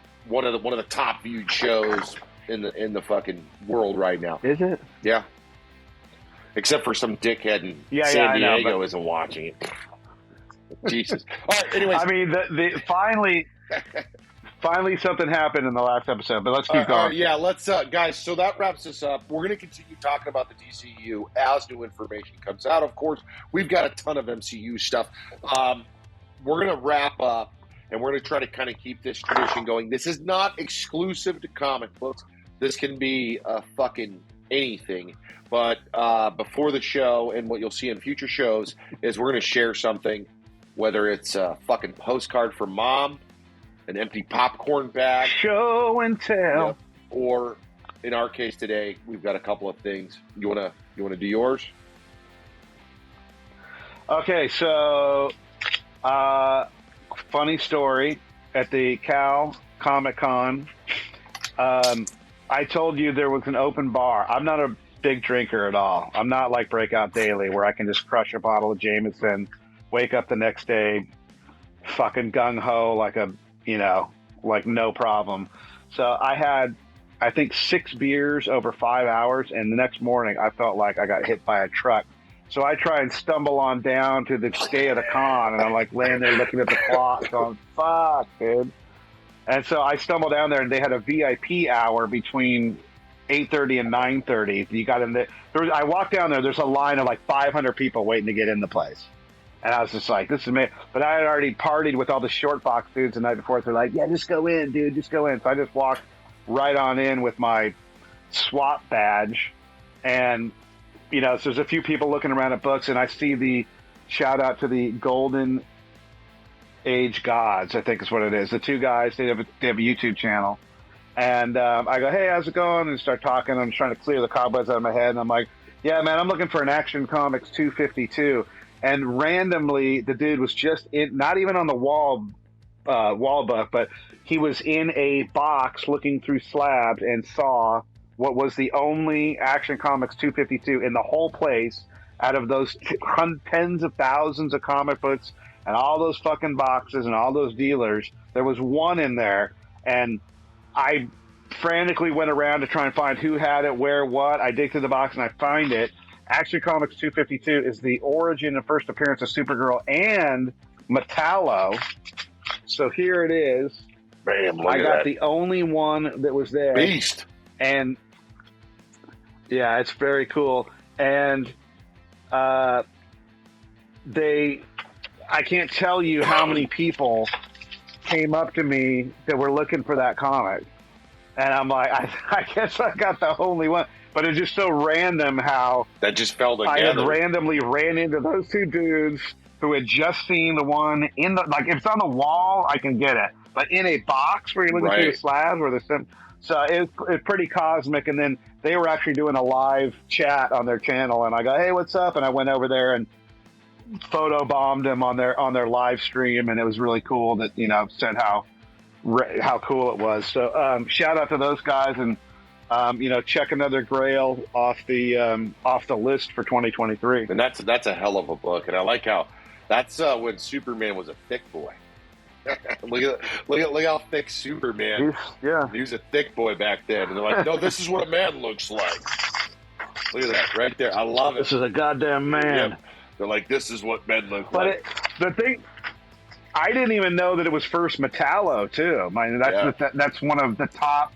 S1: of the top viewed shows in the fucking world right now.
S2: Is it?
S1: Yeah. Except for some dickhead in San Diego isn't watching it. Jesus. All right. Anyways,
S2: I mean, the finally something happened in the last episode, but let's keep going.
S1: Yeah, let's guys. So that wraps us up. We're going to continue talking about the DCU as new information comes out. Of course, we've got a ton of MCU stuff. We're going to wrap up, and we're going to try to kind of keep this tradition going. This is not exclusive to comic books. This can be fucking anything. But before the show, and what you'll see in future shows, is we're going to share something, whether it's a fucking postcard from mom, an empty popcorn bag,
S2: show and tell,
S1: or in our case today, we've got a couple of things. You wanna do yours?
S2: Okay, so funny story at the Cal Comic Con. I told you there was an open bar. I'm not a big drinker at all. I'm not like Breakout Daily where I can just crush a bottle of Jameson, wake up the next day, fucking gung ho like no problem. So I had, I think, 6 beers over 5 hours, and the next morning I felt like I got hit by a truck. So I try and stumble on down to the day of the con, and I'm like laying there looking at the clock going, fuck, dude. And so I stumbled down there, and they had a VIP hour between 8:30 and 9:30. You got in there. I walked down there. There's a line of like 500 people waiting to get in the place. And I was just like, this is me. But I had already partied with all the short box dudes the night before. So they're like, yeah, just go in, dude. Just go in. So I just walked right on in with my swap badge. And, so there's a few people looking around at books. And I see the shout out to the Golden Age Gods, I think is what it is. The 2 guys, they have a YouTube channel. And I go, hey, how's it going? And start talking. I'm trying to clear the cobwebs out of my head. And I'm like, yeah, man, I'm looking for an Action Comics 252. And randomly, the dude was just in, not even on the wall book, but he was in a box looking through slabs and saw what was the only Action Comics 252 in the whole place out of those tens of thousands of comic books and all those fucking boxes and all those dealers. There was one in there, and I frantically went around to try and find who had it, where, what. I dig through the box and I find it. Action Comics 252 is the origin and first appearance of Supergirl and Metallo. So here it is.
S1: Bam,
S2: I got the only one that was there.
S1: Beast.
S2: And yeah, it's very cool. And I can't tell you how many people came up to me that were looking for that comic. And I'm like, I guess I got the only one. But it's just so random how
S1: that just fell together.
S2: I had randomly ran into those 2 dudes who had just seen the one in the, like, if it's on the wall, I can get it. But in a box where you're looking through the slabs where there's so it's pretty cosmic. And then they were actually doing a live chat on their channel, and I go, hey, what's up? And I went over there and photo bombed them on their live stream, and it was really cool that said how cool it was. So shout out to those guys, and check another Grail off the list for 2023.
S1: And that's a hell of a book, and I like how that's when Superman was a thick boy. look how thick Superman. He was a thick boy back then, and they're like, no, this is what a man looks like. Look at that right there. I love it.
S2: This is a goddamn man.
S1: Yeah. They're like, this is what men look
S2: but
S1: like.
S2: The thing, I didn't even know that it was first Metallo too. I mean, that's one of the top.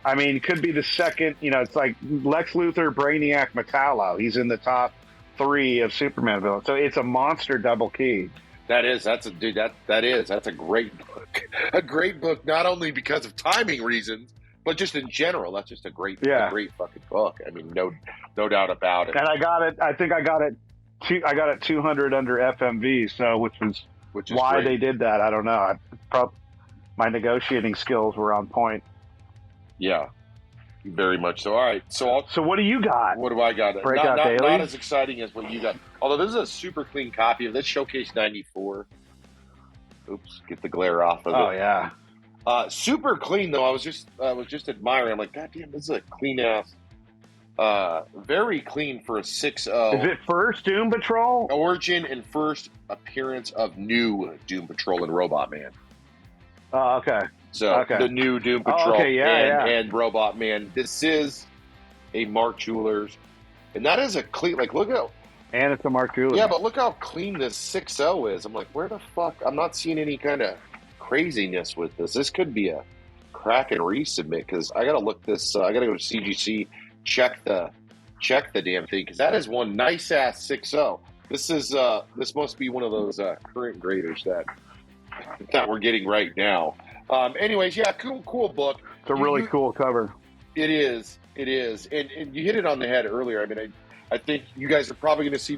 S2: I mean, it could be the second. It's like Lex Luthor, Brainiac, Metallo. He's in the top 3 of Superman villains. So it's a monster double key.
S1: That's a great book. A great book, not only because of timing reasons, but just in general. That's just a great fucking book. I mean, no doubt about it.
S2: And I got it. I think I got it 200 under FMV. So which is why
S1: great.
S2: They did that. I don't know. My negotiating skills were on point.
S1: Yeah, very much so. All right, so
S2: what do you got?
S1: What do I got? Not as exciting as what you got. Although this is a super clean copy of this Showcase '94. Oops, get the glare off of it.
S2: Oh yeah.
S1: Super clean though. I was just admiring. I'm like, God damn, this is a clean ass. Very clean for a 6-0.
S2: Is it first Doom Patrol?
S1: Origin and first appearance of new Doom Patrol and Robot Man.
S2: Oh, okay.
S1: So the new Doom Patrol and Robot Man. This is a Mark Jewelers, and that is a clean. Like, look how.
S2: And it's a Mark Jewelers.
S1: Yeah, but look how clean this 6-0 is. I'm like, where the fuck? I'm not seeing any kind of craziness with this. This could be a crack and resubmit because I gotta look this. I gotta go to CGC, check the damn thing because that is one nice ass 6-0. This must be one of those current graders that we're getting right now. Anyways, yeah, cool book.
S2: It's a really cool cover.
S1: It is, and you hit it on the head earlier. I mean, I think you guys are probably going to see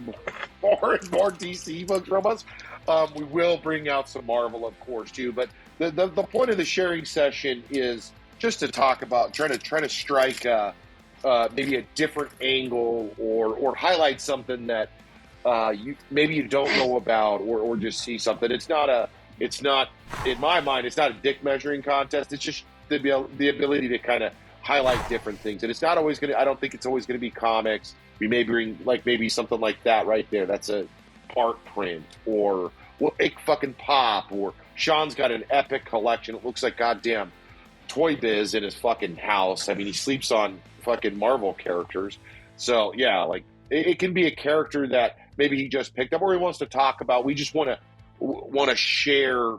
S1: more and more DC books from us. We will bring out some Marvel, of course, too. But the point of the sharing session is just to talk about trying to strike maybe a different angle or highlight something that you don't know about or just see something. It's not in my mind. It's not a dick measuring contest. It's just the ability to kind of highlight different things. And it's not always going to. I don't think it's always going to be comics. We may bring maybe something like that right there. That's a art print or Big Fucking Pop, or Sean's got an epic collection. It looks like goddamn Toy Biz in his fucking house. I mean, he sleeps on fucking Marvel characters. So yeah, like it can be a character that maybe he just picked up or he wants to talk about. We just want to share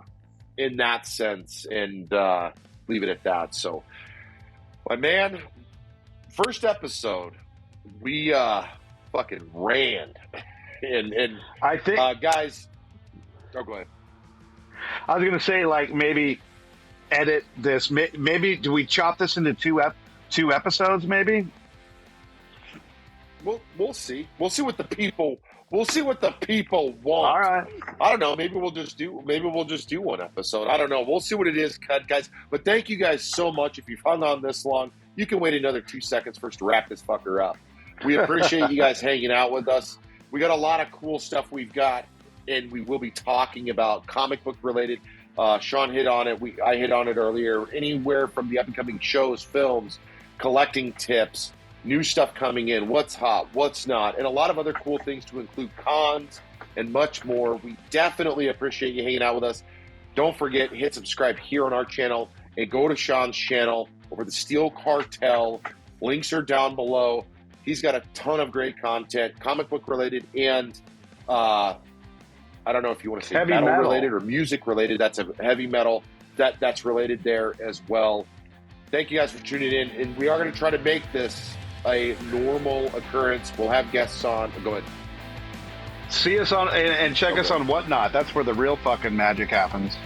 S1: in that sense and leave it at that. So, my man, first episode, we fucking ran, and
S2: I think
S1: guys. Oh, go ahead.
S2: I was gonna say, like, maybe edit this. Maybe do we chop this into two episodes? Maybe.
S1: We'll see. We'll see what the people. We'll see what the people want.
S2: All right.
S1: I don't know. Maybe we'll just do one episode. I don't know. We'll see what it is, guys. But thank you guys so much. If you've hung on this long, you can wait another 2 seconds for us to wrap this fucker up. We appreciate you guys hanging out with us. We got a lot of cool stuff we've got, and we will be talking about comic book related. Sean hit on it. I hit on it earlier. Anywhere from the up and coming shows, films, collecting tips, new stuff coming in, what's hot, what's not, and a lot of other cool things to include cons and much more. We definitely appreciate you hanging out with us. Don't forget, hit subscribe here on our channel and go to Sean's channel over the Steel Cartel. Links are down below. He's got a ton of great content, comic book related, and I don't know if you want to say metal related or music related. That's a heavy metal that's related there as well. Thank you guys for tuning in, and we are going to try to make this a normal occurrence. We'll have guests on. Go ahead.
S2: See us on and check us on Whatnot. That's where the real fucking magic happens.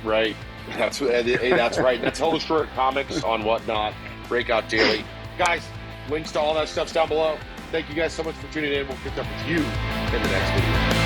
S1: Right. That's right. That's Helldestoyer Comics on Whatnot. Breakout Daily. Guys, links to all that stuff's down below. Thank you guys so much for tuning in. We'll catch up with you in the next video.